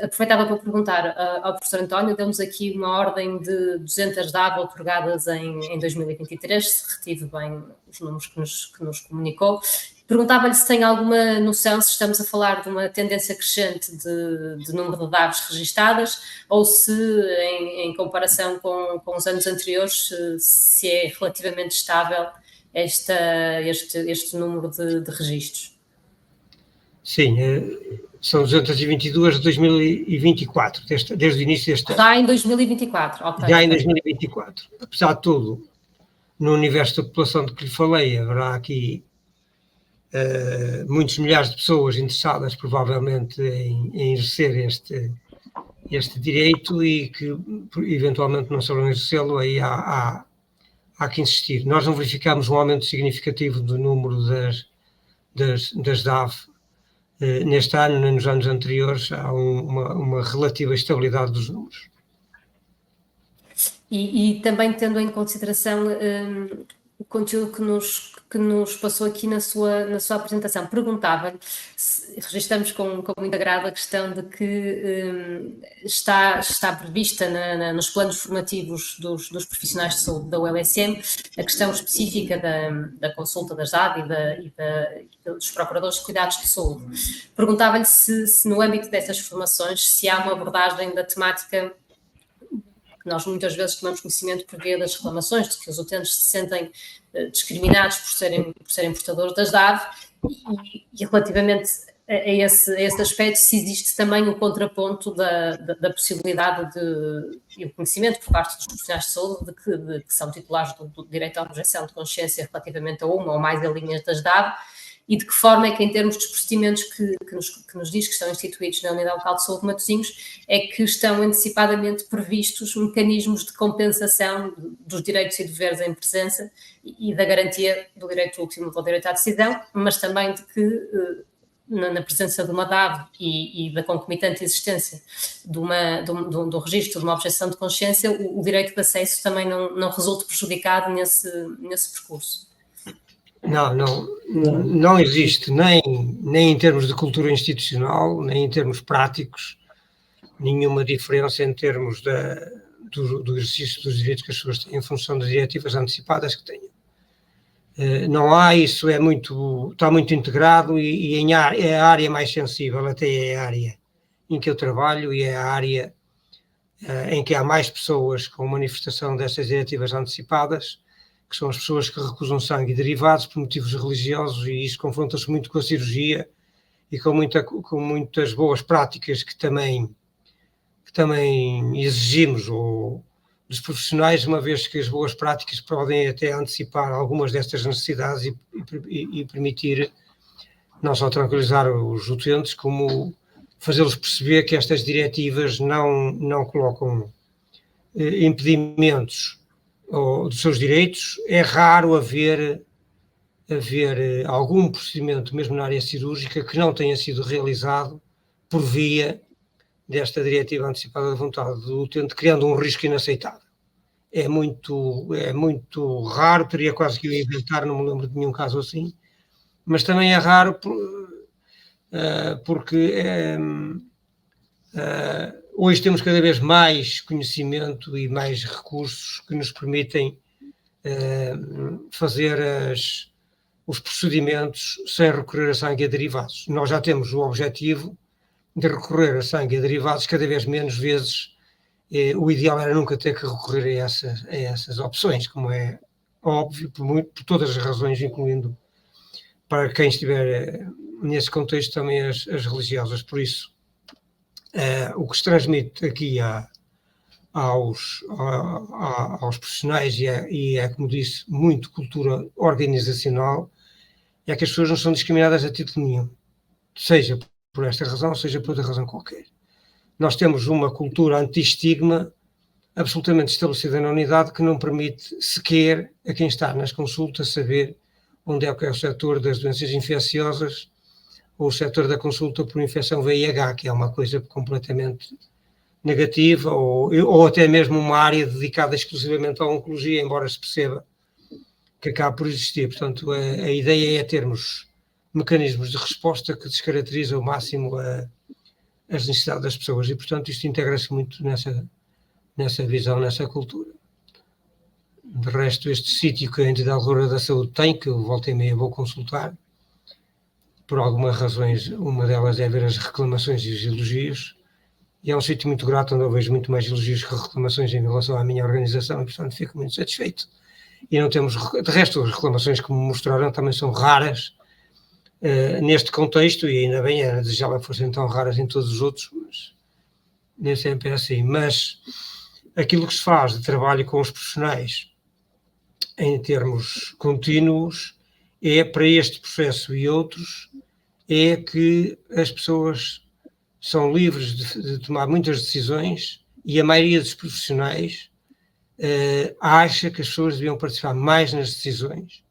Aproveitava para perguntar ao professor António, deu-nos aqui uma ordem de 200 DAV otorgadas em 2023, se retive bem os números que nos comunicou. Perguntava-lhe se tem alguma noção, se estamos a falar de uma tendência crescente de número de DAVs registadas, ou se, em comparação com os anos anteriores, se é relativamente estável este número de registros. Sim, são 222 de 2024, desde o início deste ano. Já em 2024, ok. Já em 2024. Apesar de tudo, no universo da população de que lhe falei, haverá aqui muitos milhares de pessoas interessadas provavelmente em exercer este direito e que eventualmente não saberão exercê-lo. Aí há há que insistir. Nós não verificamos um aumento significativo do número das DAV neste ano, nem nos anos anteriores. Há uma relativa estabilidade dos números. E também tendo em consideração o conteúdo que nos passou aqui na sua apresentação, perguntava-lhe, registramos com muito agrado a questão de que está prevista nos planos formativos dos profissionais de saúde da ULSM a questão específica da consulta das DAD e dos procuradores de cuidados de saúde. Perguntava-lhe se no âmbito dessas formações, se há uma abordagem da temática. Nós muitas vezes tomamos conhecimento por via das reclamações de que os utentes se sentem discriminados por serem portadores das DAD e relativamente a esse aspecto, se existe também o contraponto da possibilidade e o conhecimento por parte dos profissionais de saúde de que são titulares do direito à objeção de consciência relativamente a uma ou mais linhas das DAD, e de que forma é que, em termos dos procedimentos que nos diz que estão instituídos na Unidade Local de Saúde de Matosinhos, é que estão antecipadamente previstos mecanismos de compensação dos direitos e deveres em presença e da garantia do direito último ao direito à decisão, mas também de que, na presença de uma DAV e da concomitante existência do registro de uma objeção de consciência, o direito de acesso também não resulte prejudicado nesse percurso. Não existe, nem em termos de cultura institucional, nem em termos práticos, nenhuma diferença em termos do exercício dos direitos que as pessoas têm em função das diretivas antecipadas que tenham. Não há, isso está muito integrado e é a área mais sensível, até é a área em que eu trabalho e é a área em que há mais pessoas com manifestação destas diretivas antecipadas, que são as pessoas que recusam sangue e derivados por motivos religiosos, e isso confronta-se muito com a cirurgia e com muitas boas práticas que também exigimos dos profissionais, uma vez que as boas práticas podem até antecipar algumas destas necessidades e permitir não só tranquilizar os utentes, como fazê-los perceber que estas diretivas não colocam impedimentos dos seus direitos. É raro haver algum procedimento, mesmo na área cirúrgica, que não tenha sido realizado por via desta diretiva antecipada de vontade do utente, criando um risco inaceitável. É muito raro, teria quase que o inventar, não me lembro de nenhum caso assim, mas também é raro porque hoje temos cada vez mais conhecimento e mais recursos que nos permitem fazer os procedimentos sem recorrer a sangue e derivados. Nós já temos o objetivo de recorrer a sangue e derivados cada vez menos vezes. O ideal era nunca ter que recorrer a essas opções, como é óbvio, por todas as razões, incluindo para quem estiver nesse contexto também as religiosas. Por isso, o que se transmite aqui aos profissionais e é, como disse, muito cultura organizacional, é que as pessoas não são discriminadas a título nenhum, seja por esta razão, seja por outra razão qualquer. Nós temos uma cultura anti-estigma absolutamente estabelecida na unidade que não permite sequer a quem está nas consultas saber onde é que é o setor das doenças infecciosas ou o setor da consulta por infecção VIH, que é uma coisa completamente negativa, ou até mesmo uma área dedicada exclusivamente à oncologia, embora se perceba que acaba por existir. Portanto, a ideia é termos mecanismos de resposta que descaracterizam ao máximo as necessidades das pessoas, e, portanto, isto integra-se muito nessa visão, nessa cultura. De resto, este sítio que a Entidade Rural da Saúde tem, que eu volta e meia vou consultar, por algumas razões, uma delas é ver as reclamações e os elogios, e é um sítio muito grato, onde eu vejo muito mais elogios que reclamações em relação à minha organização, e, portanto, fico muito satisfeito. E não temos, de resto, as reclamações que me mostraram também são raras neste contexto, e ainda bem, era desejável que fossem tão raras em todos os outros, mas nem sempre é assim. Mas aquilo que se faz de trabalho com os profissionais em termos contínuos é, para este processo e outros, é que as pessoas são livres de tomar muitas decisões, e a maioria dos profissionais acha que as pessoas deviam participar mais nas decisões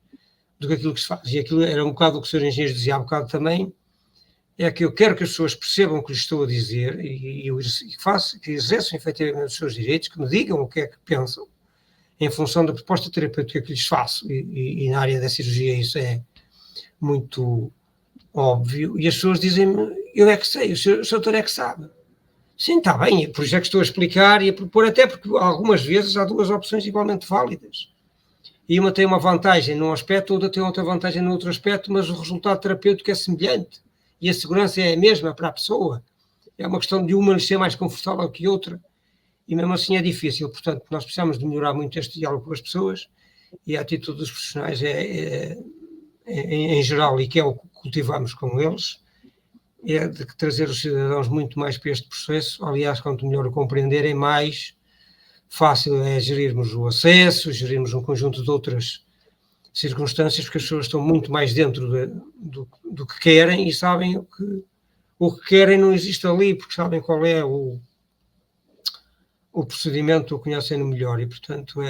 do que aquilo que se faz. E aquilo era um bocado o que o Sr. Engenheiro dizia há um bocado também, é que eu quero que as pessoas percebam o que lhes estou a dizer que exerçam efetivamente os seus direitos, que me digam o que é que pensam, em função da proposta terapêutica que lhes faço. E na área da cirurgia isso é muito óbvio. E as pessoas dizem-me, eu é que sei, o senhor doutor é que sabe. Sim, está bem, por isso é que estou a explicar e a propor, até porque algumas vezes há duas opções igualmente válidas. E uma tem uma vantagem num aspecto, outra tem outra vantagem no outro aspecto, mas o resultado terapêutico é semelhante. E a segurança é a mesma para a pessoa. É uma questão de uma lhe ser mais confortável que outra. E mesmo assim é difícil. Portanto, nós precisamos de melhorar muito este diálogo com as pessoas e a atitude dos profissionais em geral, e que é o que cultivamos com eles, é de trazer os cidadãos muito mais para este processo. Aliás, quanto melhor o compreenderem, mais fácil é gerirmos o acesso, gerirmos um conjunto de outras circunstâncias, porque as pessoas estão muito mais dentro do que querem e sabem o que querem não existe ali, porque sabem qual é o procedimento, o conhecem-no melhor. E, portanto,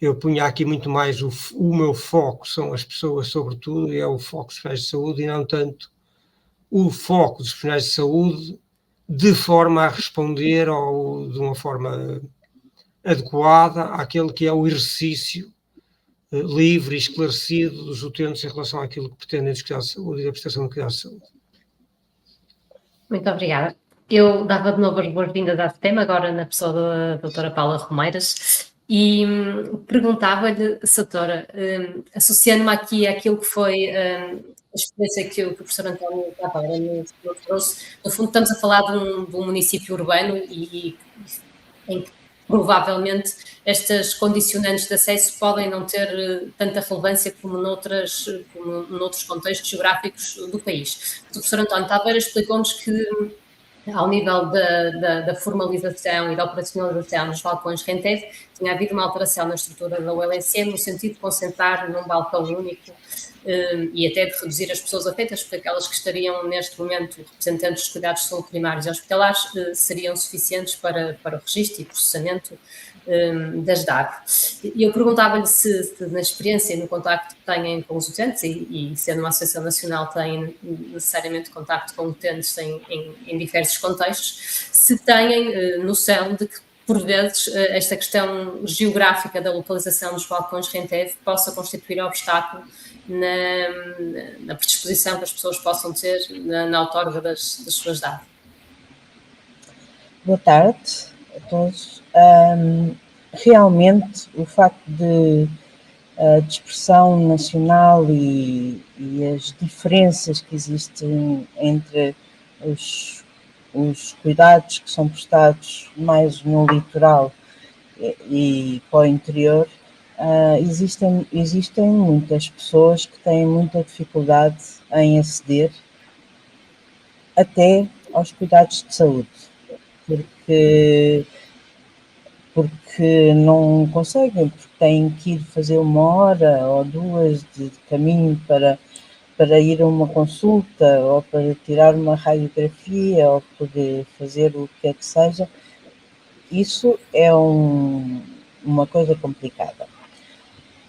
eu punha aqui muito mais o meu foco, são as pessoas, sobretudo, e é o foco dos profissionais de saúde, e não tanto o foco dos profissionais de saúde de forma a responder ou de uma forma adequada àquele que é o exercício livre e esclarecido dos utentes em relação àquilo que pretendem dos cuidados de saúde e da prestação de cuidados de saúde. Muito obrigada. Eu dava de novo as boas-vindas a este tema, agora na pessoa da doutora Paula Romeiras, e perguntava-lhe, doutora, associando-me aqui àquilo que foi a experiência que o professor António Taveira nos trouxe, no fundo estamos a falar de um município urbano e em que provavelmente estas condicionantes de acesso podem não ter tanta relevância como noutros contextos geográficos do país. O professor António Taveira explicou-nos que, ao nível da formalização e da operacionalização dos balcões Rentev, tinha havido uma alteração na estrutura da ULSM no sentido de concentrar num balcão único e até de reduzir as pessoas afetas, porque aquelas que estariam neste momento representantes dos cuidados de saúde primários e hospitalares seriam suficientes para o registro e processamento das DAG. E eu perguntava-lhe se na experiência e no contacto que têm com os utentes, e sendo uma associação nacional têm necessariamente contacto com utentes em diversos contextos, se têm noção de que, por vezes, esta questão geográfica da localização dos balcões Rentev possa constituir obstáculo na predisposição que as pessoas possam ter na outorga das suas DAG. Boa tarde a todos. Realmente, o facto de dispersão nacional e as diferenças que existem entre os cuidados que são prestados mais no litoral e para o interior, existem muitas pessoas que têm muita dificuldade em aceder até aos cuidados de saúde, porque não conseguem, porque têm que ir fazer 1 hora ou 2 de caminho para ir a uma consulta, ou para tirar uma radiografia, ou poder fazer o que é que seja. Isso é uma coisa complicada.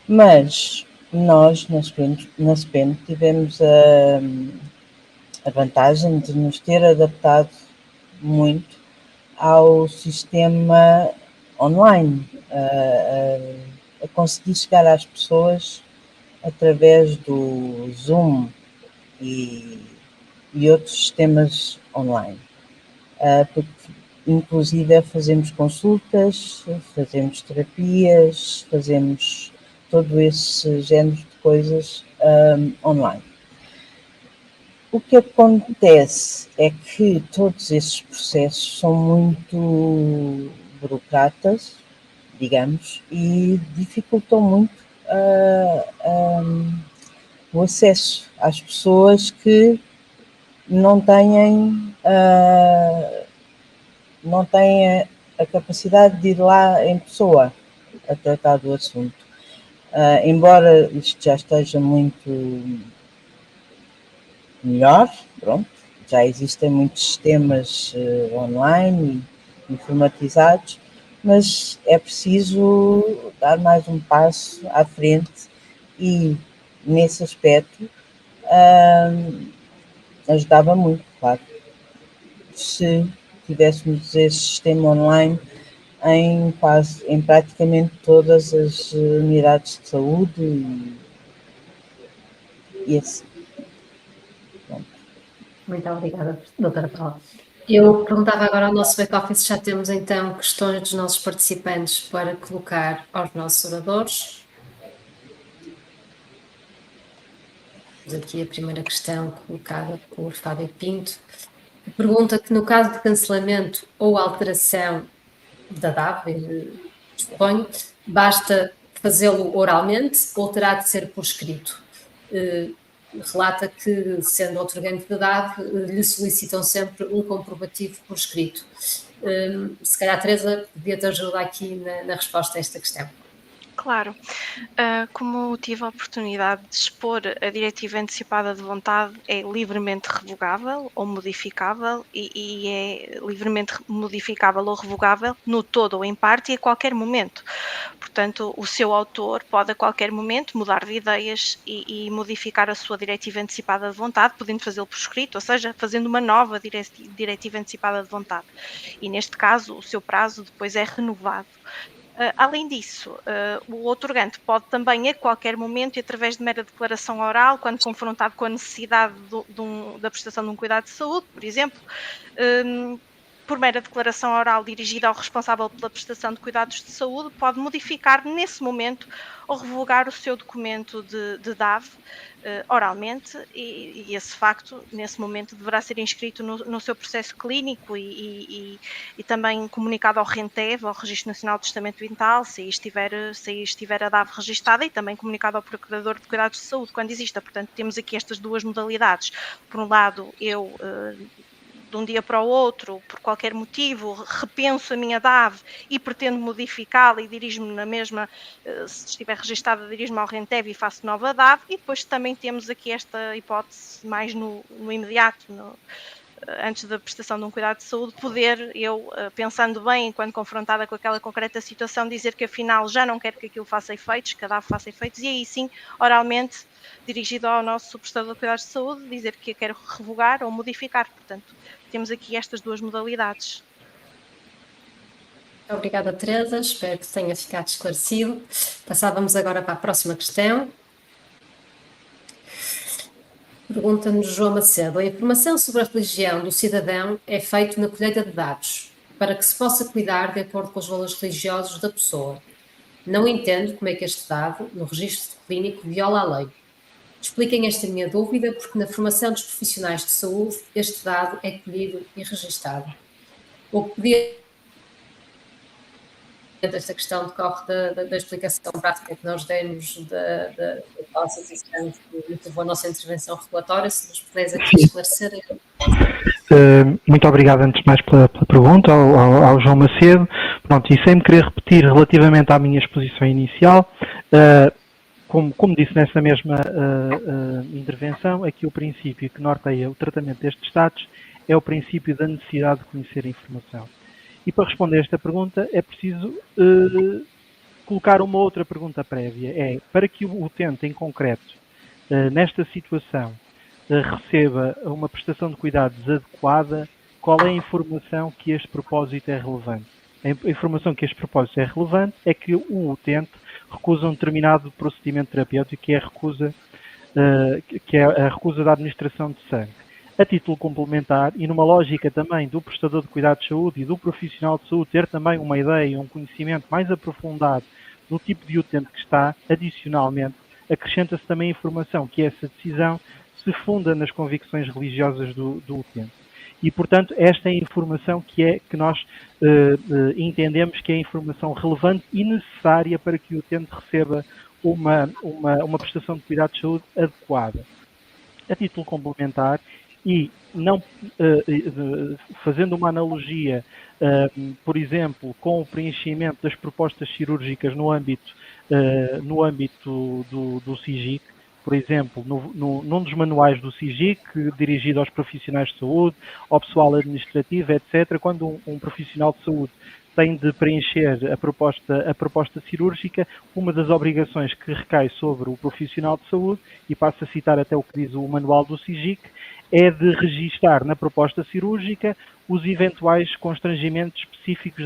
Mas nós, na SPEN, tivemos a vantagem de nos ter adaptado muito ao sistema online, a conseguir chegar às pessoas através do Zoom e outros sistemas online. Porque, inclusive, fazemos consultas, fazemos terapias, fazemos todo esse género de coisas online. O que acontece é que todos esses processos são muito burocratas, digamos, e dificultam muito o acesso às pessoas que não têm a capacidade de ir lá em pessoa a tratar do assunto. Embora isto já esteja muito melhor, pronto, já existem muitos sistemas online e informatizados, mas é preciso dar mais um passo à frente e, nesse aspecto, ajudava muito, claro, se tivéssemos esse sistema online em praticamente todas as unidades de saúde e assim. Muito obrigada, doutora Paula. Eu perguntava agora ao nosso back-office se já temos então questões dos nossos participantes para colocar aos nossos oradores. Temos aqui a primeira questão colocada por Fábio Pinto. Pergunta que no caso de cancelamento ou alteração da DAV, suponho, basta fazê-lo oralmente ou terá de ser por escrito? Relata que, sendo outorgante da DAV, lhe solicitam sempre um comprovativo por escrito. Se calhar, Teresa, podia-te ajudar aqui na resposta a esta questão. Claro. Como tive a oportunidade de expor, a diretiva antecipada de vontade é livremente revogável ou modificável e é livremente modificável ou revogável no todo ou em parte e a qualquer momento. Portanto, o seu autor pode a qualquer momento mudar de ideias e modificar a sua diretiva antecipada de vontade, podendo fazê-lo por escrito, ou seja, fazendo uma nova diretiva antecipada de vontade. E neste caso, o seu prazo depois é renovado. Além disso, o outorgante pode também, a qualquer momento, e através de mera declaração oral, quando confrontado com a necessidade da prestação de um cuidado de saúde, por exemplo, por mera declaração oral dirigida ao responsável pela prestação de cuidados de saúde, pode modificar nesse momento ou revogar o seu documento de DAV oralmente e esse facto, nesse momento, deverá ser inscrito no seu processo clínico e também comunicado ao RENTEV, ao Registro Nacional de Testamento Vital, se aí estiver a DAV registada, e também comunicado ao Procurador de Cuidados de Saúde, quando exista. Portanto, temos aqui estas duas modalidades. Por um lado, eu de um dia para o outro, por qualquer motivo, repenso a minha DAV e pretendo modificá-la e dirijo-me na mesma, se estiver registada, dirijo-me ao RENTEV e faço nova DAV, e depois também temos aqui esta hipótese mais no imediato, antes da prestação de um cuidado de saúde, poder eu, pensando bem, enquanto confrontada com aquela concreta situação, dizer que afinal já não quero que aquilo faça efeitos, que a DAV faça efeitos, e aí sim, oralmente, dirigido ao nosso prestador de cuidados de saúde, dizer que a quero revogar ou modificar. Portanto, temos aqui estas duas modalidades. Obrigada, Teresa. Espero que tenha ficado esclarecido. Passávamos agora para a próxima questão. Pergunta-nos João Macedo. A informação sobre a religião do cidadão é feita na colheita de dados, para que se possa cuidar de acordo com os valores religiosos da pessoa. Não entendo como é que este dado, no registro clínico, viola a lei. Expliquem esta minha dúvida, porque na formação dos profissionais de saúde, este dado é colhido e registado. O que podia... Esta questão decorre da explicação prática que nós demos da nossa decisão que levou a nossa intervenção regulatória. Se nos puderes aqui esclarecer. Muito obrigado, antes de mais, pela pergunta ao João Macedo. Pronto, e sem me querer repetir relativamente à minha exposição inicial, como disse nessa mesma intervenção, aqui o princípio que norteia o tratamento destes dados é o princípio da necessidade de conhecer a informação. E para responder a esta pergunta é preciso colocar uma outra pergunta prévia. Para que o utente em concreto, nesta situação, receba uma prestação de cuidados adequada, qual é a informação que este propósito é relevante? A informação que este propósito é relevante é que o utente recusa um determinado procedimento terapêutico, que é a recusa da administração de sangue. A título complementar e numa lógica também do prestador de cuidados de saúde e do profissional de saúde ter também uma ideia, um conhecimento mais aprofundado do tipo de utente que está, adicionalmente, acrescenta-se também a informação que essa decisão se funda nas convicções religiosas do utente. E, portanto, esta é a informação que nós entendemos que é a informação relevante e necessária para que o utente receba uma prestação de cuidados de saúde adequada. A título complementar, e não fazendo uma analogia, por exemplo, com o preenchimento das propostas cirúrgicas no âmbito do CIGIC, por exemplo, num dos manuais do CIGIC, dirigido aos profissionais de saúde, ao pessoal administrativo, etc., quando um profissional de saúde tem de preencher a proposta cirúrgica. Uma das obrigações que recai sobre o profissional de saúde, e passo a citar até o que diz o manual do CIGIC, é de registar na proposta cirúrgica os eventuais constrangimentos específicos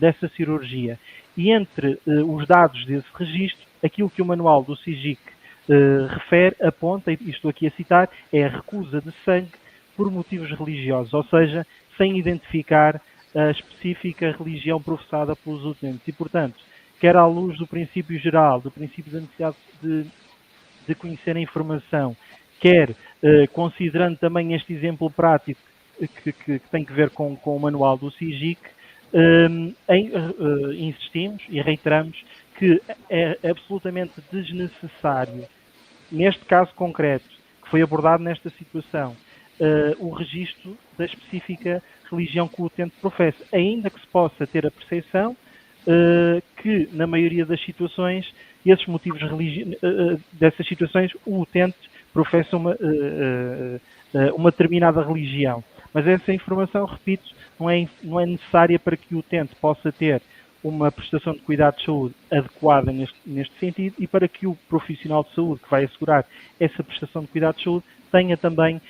dessa cirurgia. E entre os dados desse registro, aquilo que o manual do CIGIC refere, aponta, e estou aqui a citar, é a recusa de sangue por motivos religiosos, ou seja, sem identificar a específica religião professada pelos utentes. E, portanto, quer à luz do princípio geral, do princípio da necessidade de conhecer a informação, quer considerando também este exemplo prático que tem que ver com o manual do CIGIC, insistimos e reiteramos que é absolutamente desnecessário, neste caso concreto, que foi abordado nesta situação, o registro da específica religião que o utente professa, ainda que se possa ter a percepção que, na maioria das situações, esses motivos dessas situações, o utente professa uma determinada religião. Mas essa informação, repito, não é necessária para que o utente possa ter uma prestação de cuidados de saúde adequada neste sentido, e para que o profissional de saúde que vai assegurar essa prestação de cuidados de saúde tenha também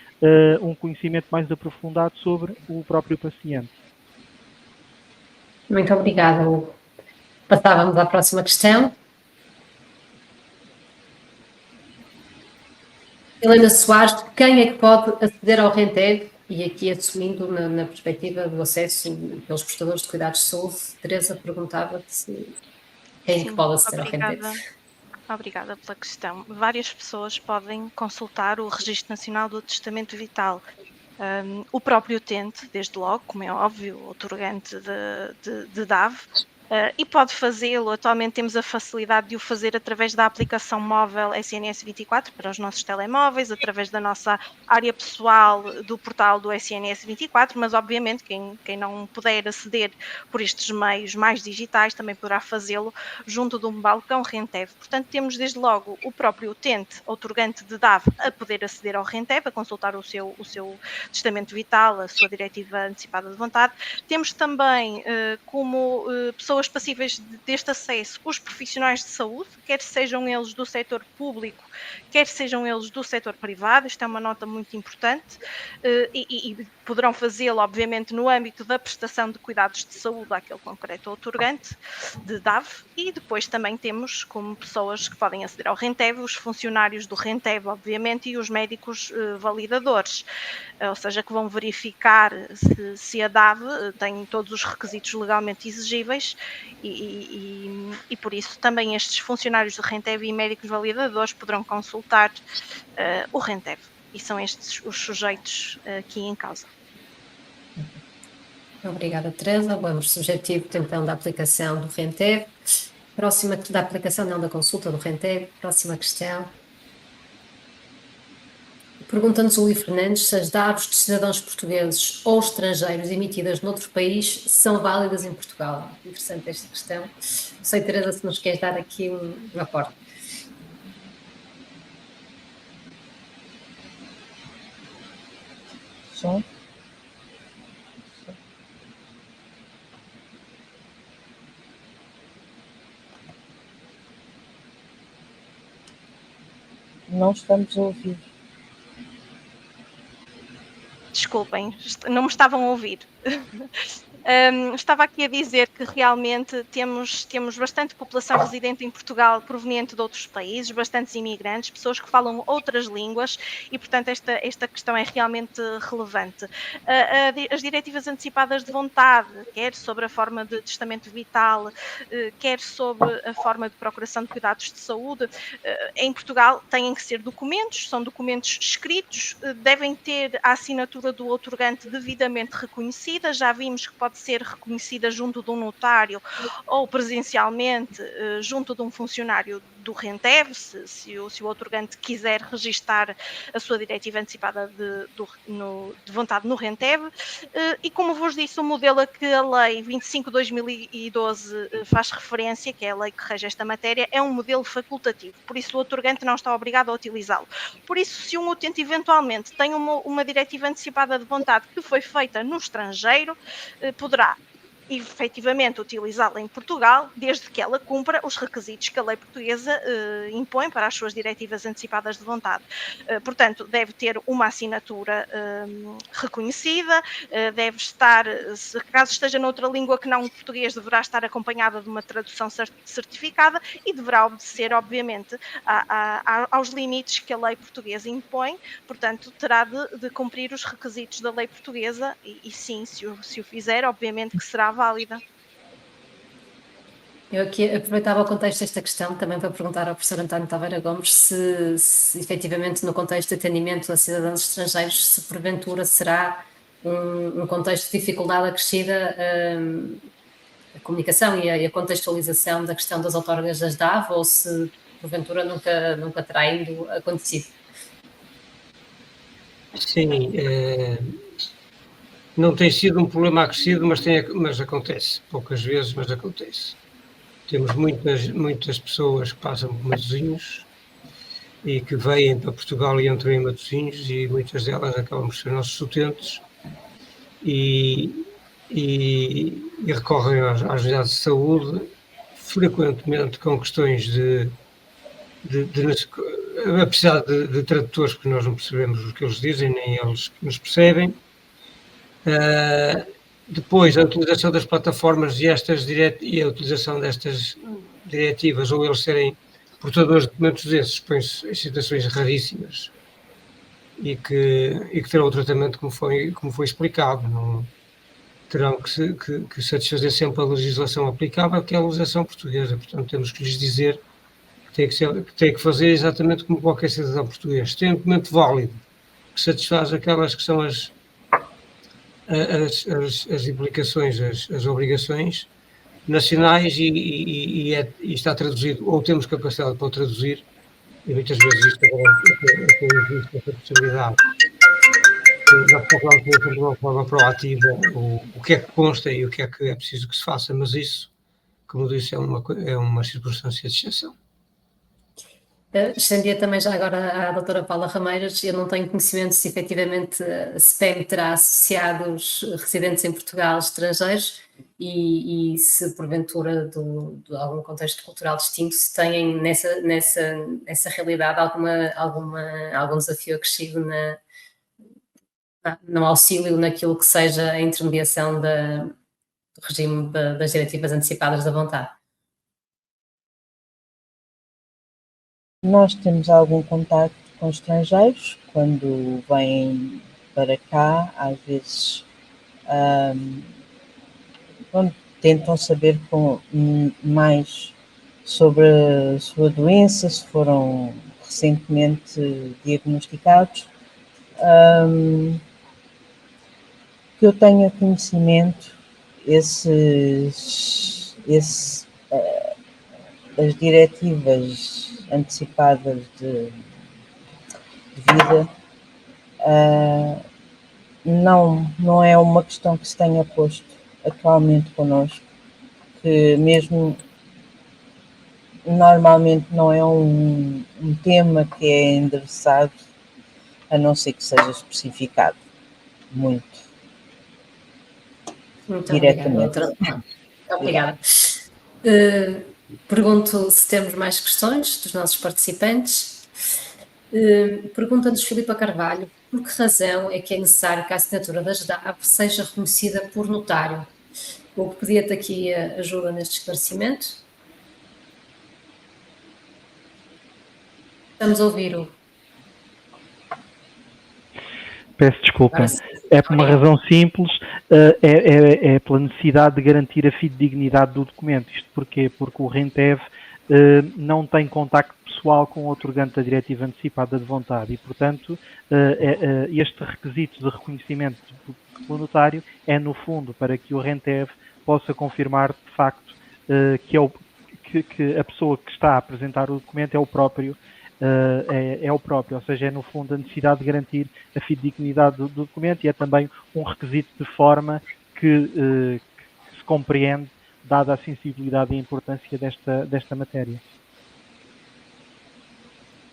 um conhecimento mais aprofundado sobre o próprio paciente. Muito obrigada, Hugo. Passávamos à próxima questão. Helena Soares, quem é que pode aceder ao RENTEV? E aqui assumindo na perspectiva do acesso pelos prestadores de cuidados de saúde, Teresa perguntava-te quem é que pode aceder ao RENTEV. Obrigada pela questão. Várias pessoas podem consultar o Registro Nacional do Testamento Vital. O próprio utente, desde logo, como é óbvio, o otorgante de DAV, e pode fazê-lo. Atualmente temos a facilidade de o fazer através da aplicação móvel SNS 24 para os nossos telemóveis, através da nossa área pessoal do portal do SNS 24, mas obviamente quem não puder aceder por estes meios mais digitais também poderá fazê-lo junto de um balcão RENTEV. Portanto, temos desde logo o próprio utente, otorgante de DAV, a poder aceder ao RENTEV, a consultar o seu testamento vital, a sua diretiva antecipada de vontade. Temos também como pessoas passíveis deste acesso os profissionais de saúde, quer sejam eles do setor público, quer sejam eles do setor privado. Isto é uma nota muito importante, e poderão fazê-lo, obviamente, no âmbito da prestação de cuidados de saúde àquele concreto otorgante de DAV. E depois também temos como pessoas que podem aceder ao RENTEV os funcionários do RENTEV, obviamente, e os médicos validadores, ou seja, que vão verificar se a DAV tem todos os requisitos legalmente exigíveis, e por isso também estes funcionários do RENTEV e médicos validadores poderão consultar o RENTEV, e são estes os sujeitos aqui em causa. Obrigada, Teresa. Vamos subjetivo então da aplicação do RENTEV. Próxima da aplicação, não da consulta do RENTEV. Próxima questão. Pergunta-nos o Luís Fernandes se as DAVs de cidadãos portugueses ou estrangeiros emitidas noutro país são válidas em Portugal. Interessante esta questão. Não sei, Teresa, se nos queres dar aqui um aporte. Sim. Não estamos a ouvir. Desculpem, não me estavam a ouvir. Estava aqui a dizer que realmente temos bastante população residente em Portugal proveniente de outros países, bastantes imigrantes, pessoas que falam outras línguas, e portanto esta questão é realmente relevante. As diretivas antecipadas de vontade, quer sobre a forma de testamento vital, quer sobre a forma de procuração de cuidados de saúde, em Portugal têm que ser documentos, são documentos escritos, devem ter a assinatura do otorgante devidamente reconhecida. Já vimos que pode ser reconhecida junto de um notário ou presencialmente junto de um funcionário do RENTEV, se o otorgante quiser registar a sua diretiva antecipada de vontade no RENTEV. E como vos disse, o modelo a que a Lei 25/2012 faz referência, que é a lei que rege esta matéria, é um modelo facultativo, por isso o otorgante não está obrigado a utilizá-lo. Por isso, se um utente eventualmente tem uma diretiva antecipada de vontade que foi feita no estrangeiro, poderá efetivamente utilizá-la em Portugal, desde que ela cumpra os requisitos que a lei portuguesa impõe para as suas diretivas antecipadas de vontade. Portanto, deve ter uma assinatura reconhecida, deve estar, se caso esteja noutra língua que não o português, deverá estar acompanhada de uma tradução certificada e deverá obedecer, obviamente, aos limites que a lei portuguesa impõe. Portanto, terá de cumprir os requisitos da lei portuguesa e sim, se o fizer, obviamente que será válida. Eu aqui aproveitava o contexto desta questão também para perguntar ao professor António Taveira Gomes se efetivamente no contexto de atendimento a cidadãos estrangeiros, se porventura será um contexto de dificuldade acrescida a comunicação e a contextualização da questão das outorgas das DAV, ou se porventura nunca terá ainda acontecido. Sim, não tem sido um problema acrescido, mas acontece. Poucas vezes, mas acontece. Temos muitas pessoas que passam por Matosinhos e que vêm para Portugal e entram em Matosinhos, e muitas delas acabam por ser nossos utentes e recorrem às unidades de saúde, frequentemente com questões a precisar de tradutores, porque nós não percebemos o que eles dizem, nem eles nos percebem. Depois, a utilização das plataformas e a utilização destas diretivas, ou eles serem portadores de documentos desses, põe-se em situações raríssimas e que terão o tratamento como foi explicado. Não, terão que satisfazer sempre a legislação aplicável, que é a legislação portuguesa. Portanto, temos que lhes dizer que tem que fazer exatamente como qualquer cidadão português. Tem um documento válido que satisfaz aquelas que são as implicações, as obrigações nacionais e está traduzido, ou temos capacidade para o traduzir, e muitas vezes isto existe essa possibilidade. Nós procuramos de uma forma proativa o que é que consta e o que é preciso que se faça, mas isso, como disse, é uma circunstância de exceção. Estendia também já agora à doutora Paula Rameiras. Eu não tenho conhecimento se efetivamente a CPEM terá associados residentes em Portugal estrangeiros e se porventura de algum contexto cultural distinto se têm nessa realidade algum desafio acrescido no auxílio naquilo que seja a intermediação do regime das diretivas antecipadas da vontade. Nós temos algum contacto com estrangeiros quando vêm para cá, às vezes tentam saber mais sobre a sua doença, se foram recentemente diagnosticados. Que eu tenha conhecimento, as diretivas antecipadas de vida não é uma questão que se tenha posto atualmente connosco, que mesmo normalmente não é um tema que é endereçado, a não ser que seja especificado muito diretamente. Obrigada. Pergunto se temos mais questões dos nossos participantes. Pergunta-nos Filipa Carvalho: por que razão é que é necessário que a assinatura das DAV seja reconhecida por notário? O que pedia-te aqui ajuda neste esclarecimento? Estamos a ouvir-o. Peço desculpa. É por uma razão simples, é pela necessidade de garantir a fidedignidade do documento. Isto porquê? Porque o RENTEV não tem contacto pessoal com o outorgante da diretiva antecipada de vontade e, portanto, este requisito de reconhecimento pelo notário é, no fundo, para que o RENTEV possa confirmar, de facto, que a pessoa que está a apresentar o documento é o próprio, ou seja, é no fundo a necessidade de garantir a fidedignidade do documento, e é também um requisito de forma que se compreende, dada a sensibilidade e a importância desta matéria.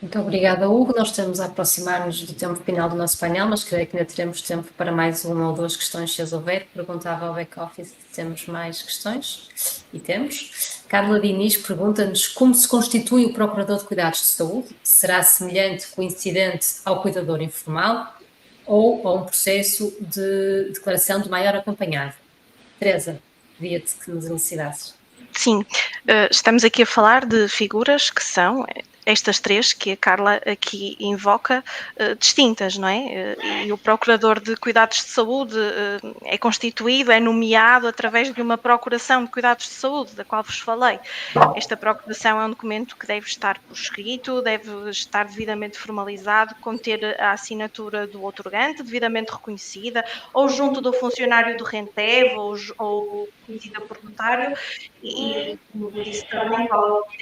Muito obrigada, Hugo. Nós estamos a aproximar-nos do tempo final do nosso painel, mas creio que ainda teremos tempo para mais uma ou duas questões, se as houver. Perguntava ao back-office se temos mais questões, e temos. Carla Diniz pergunta-nos como se constitui o Procurador de Cuidados de Saúde. Será semelhante, coincidente ao cuidador informal ou a um processo de declaração de maior acompanhado? Teresa, pedia-te que nos elucidasses. Sim, estamos aqui a falar de figuras que são estas três que a Carla aqui invoca, distintas, não é? E o Procurador de Cuidados de Saúde é constituído, é nomeado através de uma Procuração de Cuidados de Saúde, da qual vos falei. Esta Procuração é um documento que deve estar por escrito, deve estar devidamente formalizado, conter a assinatura do outorgante, devidamente reconhecida, ou junto do funcionário do RENTEV, ou conhecida por notário, e, como disse também,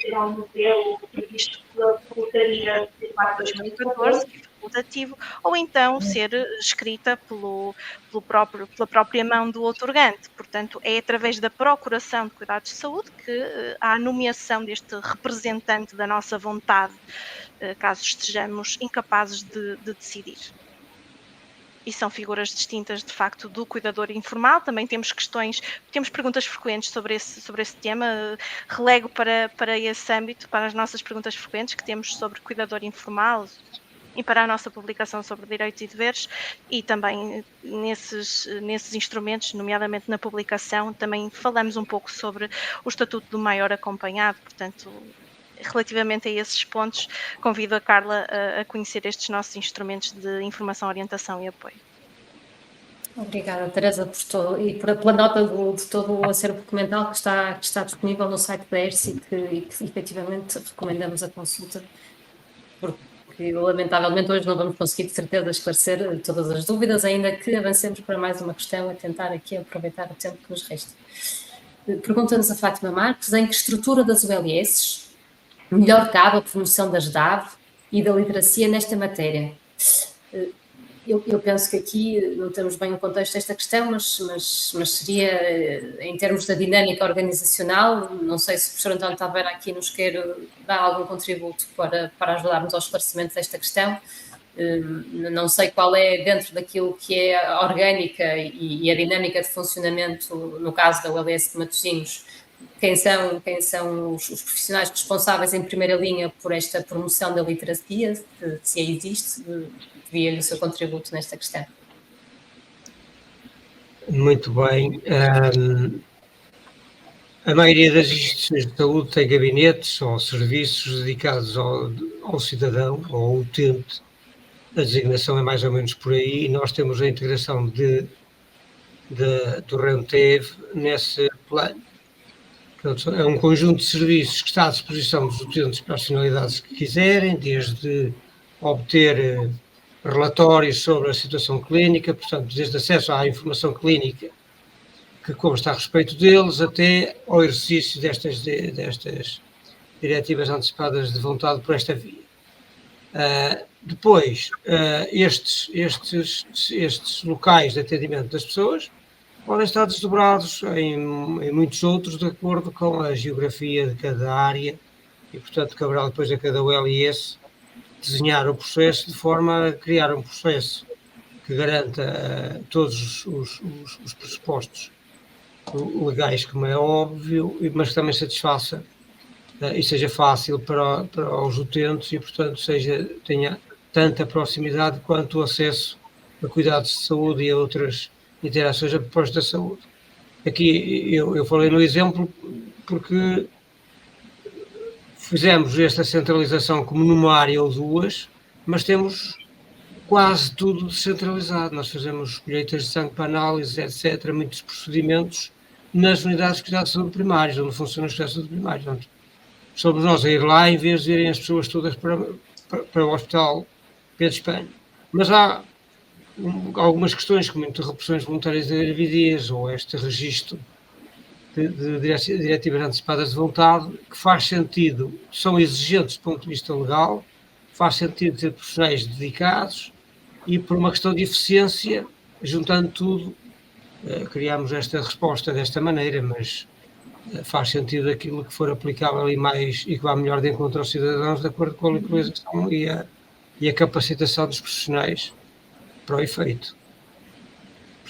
terá um modelo previsto pela Portaria 4/2014, que é facultativo, ou então ser escrita pela própria mão do outorgante. Portanto, é através da Procuração de Cuidados de Saúde que há a nomeação deste representante da nossa vontade, caso estejamos incapazes de decidir. E são figuras distintas, de facto, do cuidador informal. Também temos perguntas frequentes sobre esse tema. Relego para esse âmbito, para as nossas perguntas frequentes que temos sobre cuidador informal e para a nossa publicação sobre direitos e deveres, e também nesses instrumentos, nomeadamente na publicação, também falamos um pouco sobre o Estatuto do Maior Acompanhado. Portanto, relativamente a esses pontos, convido a Carla a conhecer estes nossos instrumentos de informação, orientação e apoio. Obrigada, Teresa, pela nota de todo o acervo documental que está disponível no site da ERSI e que efetivamente recomendamos a consulta, porque lamentavelmente hoje não vamos conseguir de certeza esclarecer todas as dúvidas, ainda que avancemos para mais uma questão, a tentar aqui aproveitar o tempo que nos resta. Pergunta-nos a Fátima Marques, em que estrutura das ULS melhor cabe a promoção das DAV e da literacia nesta matéria? Eu penso que aqui não temos bem o contexto desta questão, mas seria, em termos da dinâmica organizacional, não sei se o professor António Taveira aqui nos quer dar algum contributo para ajudarmos ao esclarecimento desta questão. Não sei qual é, dentro daquilo que é a orgânica e a dinâmica de funcionamento, no caso da ULS de Matosinhos, quem são os profissionais responsáveis em primeira linha por esta promoção da literacia, se existe, devia-lhe o seu contributo nesta questão. Muito bem. A maioria das instituições de saúde tem gabinetes ou serviços dedicados ao cidadão ou ao utente. A designação é mais ou menos por aí, e nós temos a integração do RENTEV nesse plano. Portanto, é um conjunto de serviços que está à disposição dos utentes para as finalidades que quiserem, desde obter relatórios sobre a situação clínica, portanto, desde acesso à informação clínica que consta a respeito deles, até ao exercício destas diretivas antecipadas de vontade por esta via. Depois, estes locais de atendimento das pessoas podem estar desdobrados em muitos outros, de acordo com a geografia de cada área, e, portanto, caberá depois a cada ULS desenhar o processo de forma a criar um processo que garanta todos os pressupostos legais, como é óbvio, mas que também satisfaça e seja fácil para os utentes e, portanto, tenha tanta proximidade quanto o acesso a cuidados de saúde e a outras interações a propósito da saúde. Aqui eu falei no exemplo porque fizemos esta centralização como numa área ou duas, mas temos quase tudo descentralizado. Nós fazemos colheitas de sangue para análise, etc., muitos procedimentos nas unidades de cuidados de saúde primários, onde funcionam os cuidados de saúde primários. Portanto, somos nós a ir lá em vez de irem as pessoas todas para o Hospital Pedro Espanha. Mas há algumas questões, como interrupções voluntárias de gravidez ou este registro de diretivas antecipadas de vontade, que faz sentido, são exigentes do ponto de vista legal, faz sentido ter profissionais dedicados e, por uma questão de eficiência, juntando tudo, criamos esta resposta desta maneira, mas faz sentido aquilo que for aplicável e mais e que vá melhor de encontro aos cidadãos, de acordo com a localização e a capacitação dos profissionais para o efeito.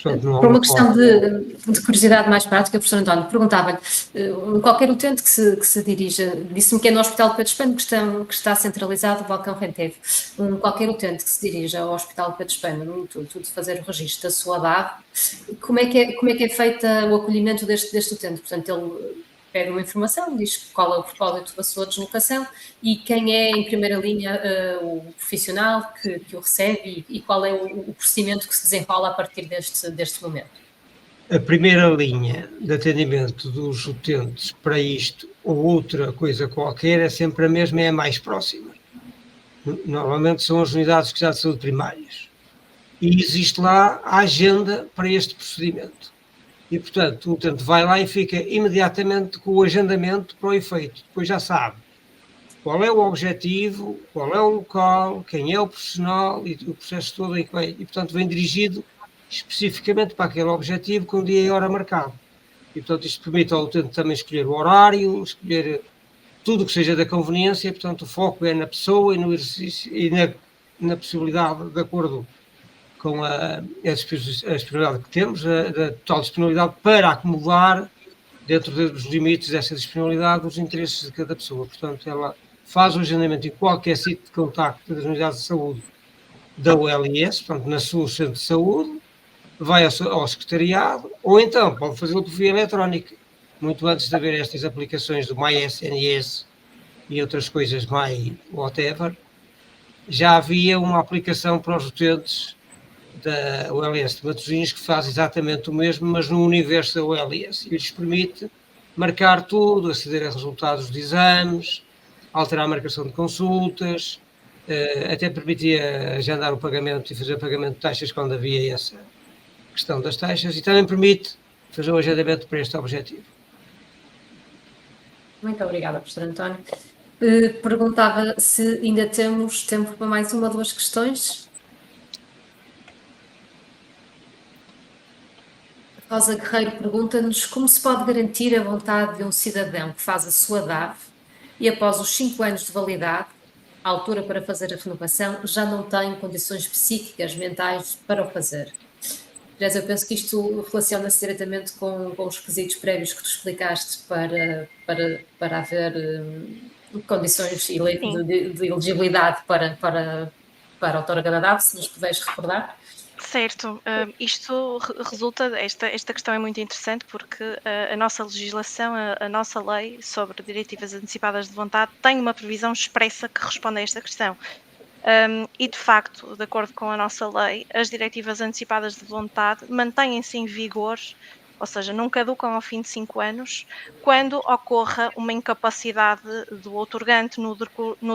Portanto, não há Por uma questão de curiosidade mais prática, professor António, perguntava-lhe, qualquer utente que se dirija, disse-me que é no Hospital de Pedro Spano que está centralizado o balcão Rentevo, qualquer utente que se dirija ao Hospital de Pedro Spano no intuito de fazer o registro da sua DAV, como é que é feita o acolhimento deste utente? Portanto, ele pede uma informação, diz qual é o propósito da sua deslocação e quem é, em primeira linha, o profissional que o recebe e qual é o procedimento que se desenrola a partir deste momento. A primeira linha de atendimento dos utentes para isto ou outra coisa qualquer é sempre a mesma, é a mais próxima. Normalmente são as unidades de saúde primárias. E existe lá a agenda para este procedimento. E, portanto, o utente vai lá e fica imediatamente com o agendamento para o efeito. Depois já sabe qual é o objetivo, qual é o local, quem é o profissional e o processo todo em que vem. E, portanto, vem dirigido especificamente para aquele objetivo com dia e hora marcado. E, portanto, isto permite ao utente também escolher o horário, escolher tudo o que seja da conveniência. E, portanto, o foco é na pessoa e no exercício e na possibilidade, de acordo com a disponibilidade que temos, a total disponibilidade para acomodar, dentro dos limites dessa disponibilidade, os interesses de cada pessoa. Portanto, ela faz o agendamento em qualquer sítio de contacto das unidades de saúde da ULS, portanto, na sua centro de saúde, vai ao secretariado, ou então pode fazê-lo por via eletrónica. Muito antes de haver estas aplicações do MySNS e outras coisas, whatever, já havia uma aplicação para os utentes da ULS de Matosinhos que faz exatamente o mesmo, mas no universo da ULS. E lhes permite marcar tudo, aceder a resultados de exames, alterar a marcação de consultas, até permitia agendar o pagamento e fazer o pagamento de taxas quando havia essa questão das taxas, e também permite fazer o agendamento para este objetivo. Muito obrigada, professor António. Perguntava se ainda temos tempo para mais uma ou duas questões. Rosa Guerreiro pergunta-nos como se pode garantir a vontade de um cidadão que faz a sua DAV e após os 5 anos de validade, a altura para fazer a renovação, já não tem condições psíquicas, mentais para o fazer. Aliás, eu penso que isto relaciona-se diretamente com os requisitos prévios que tu explicaste para haver condições de elegibilidade para a outorga da DAV, se nos puderes recordar. Certo, isto resulta, esta questão é muito interessante porque a nossa legislação, a nossa lei sobre diretivas antecipadas de vontade tem uma previsão expressa que responde a esta questão. E de facto, de acordo com a nossa lei, as diretivas antecipadas de vontade mantêm-se em vigor, ou seja, não caducam ao fim de 5 anos, quando ocorra uma incapacidade do outorgante no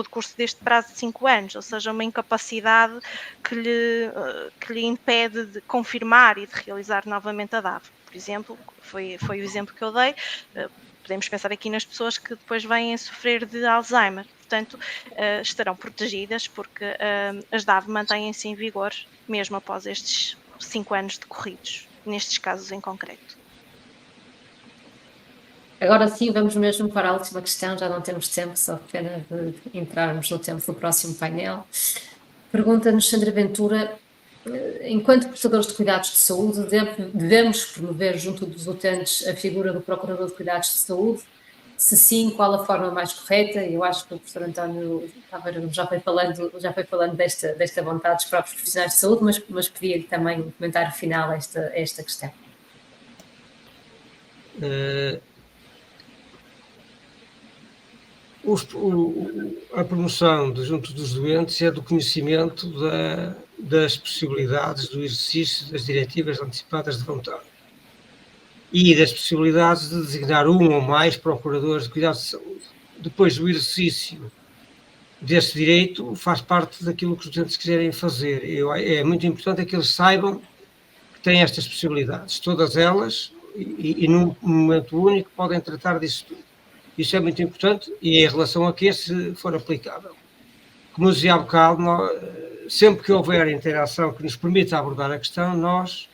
decurso deste prazo de 5 anos, ou seja, uma incapacidade que lhe impede de confirmar e de realizar novamente a DAV. Por exemplo, foi o exemplo que eu dei, podemos pensar aqui nas pessoas que depois vêm a sofrer de Alzheimer. Portanto, estarão protegidas porque as DAV mantêm-se em vigor mesmo após estes 5 anos decorridos, nestes casos em concreto. Agora sim, vamos mesmo para a última questão, já não temos tempo, só pena de entrarmos no tempo do próximo painel. Pergunta-nos Sandra Ventura, enquanto prestadores de cuidados de saúde, devemos promover junto dos utentes a figura do Procurador de Cuidados de Saúde? Se sim, qual a forma mais correta? Eu acho que o professor António já foi falando desta vontade dos próprios profissionais de saúde, mas pedia-lhe também um comentário final a esta questão. A promoção junto dos doentes é do conhecimento das possibilidades do exercício das diretivas antecipadas de vontade e das possibilidades de designar um ou mais procuradores de cuidados de saúde. Depois, o exercício desse direito faz parte daquilo que os utentes quiserem fazer. É muito importante que eles saibam que têm estas possibilidades, todas elas, e num momento único podem tratar disso tudo. Isso é muito importante e é em relação a que se for aplicável. Como eu dizia há bocado, sempre que houver interação que nos permita abordar a questão, nós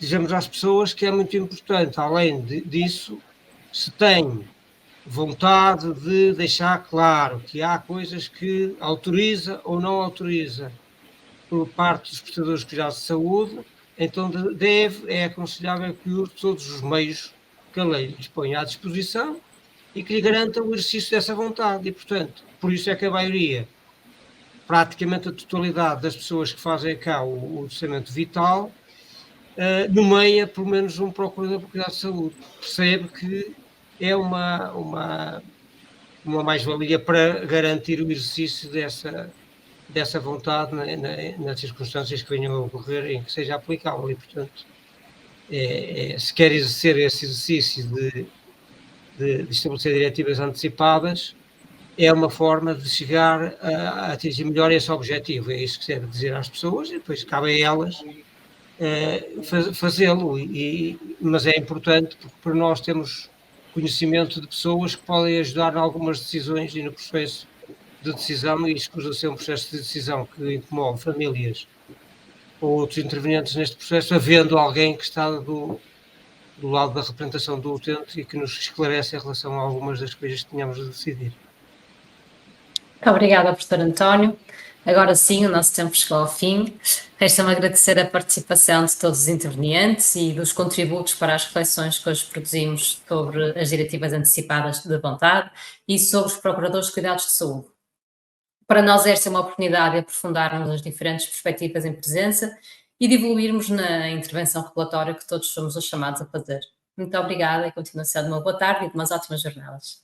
dizemos às pessoas que é muito importante, além disso, se tem vontade de deixar claro que há coisas que autoriza ou não autoriza por parte dos prestadores de cuidados de saúde, então é aconselhável que use todos os meios que a lei dispõe à disposição e que lhe garantam o exercício dessa vontade. E, portanto, por isso é que a maioria, praticamente a totalidade das pessoas que fazem cá o testamento vital, nomeia pelo menos um procurador de cuidados de saúde. Percebe que é uma mais-valia para garantir o exercício dessa vontade nas circunstâncias que venham a ocorrer em que seja aplicável. E, portanto, se quer exercer esse exercício de estabelecer diretivas antecipadas, é uma forma de chegar a atingir melhor esse objetivo. É isso que se deve dizer às pessoas e depois cabe a elas fazê-lo. Mas é importante porque para nós temos conhecimento de pessoas que podem ajudar em algumas decisões e no processo de decisão, e escusa ser um processo de decisão que incomode famílias ou outros intervenientes neste processo, havendo alguém que está do lado da representação do utente e que nos esclarece em relação a algumas das coisas que tínhamos de decidir. Muito obrigada, professor António. Agora sim, o nosso tempo chegou ao fim. Resta-me agradecer a participação de todos os intervenientes e dos contributos para as reflexões que hoje produzimos sobre as diretivas antecipadas de vontade e sobre os procuradores de cuidados de saúde. Para nós esta é uma oportunidade de aprofundarmos as diferentes perspectivas em presença e de evoluirmos na intervenção regulatória que todos somos os chamados a fazer. Muito obrigada e continuação de uma boa tarde e de umas ótimas jornadas.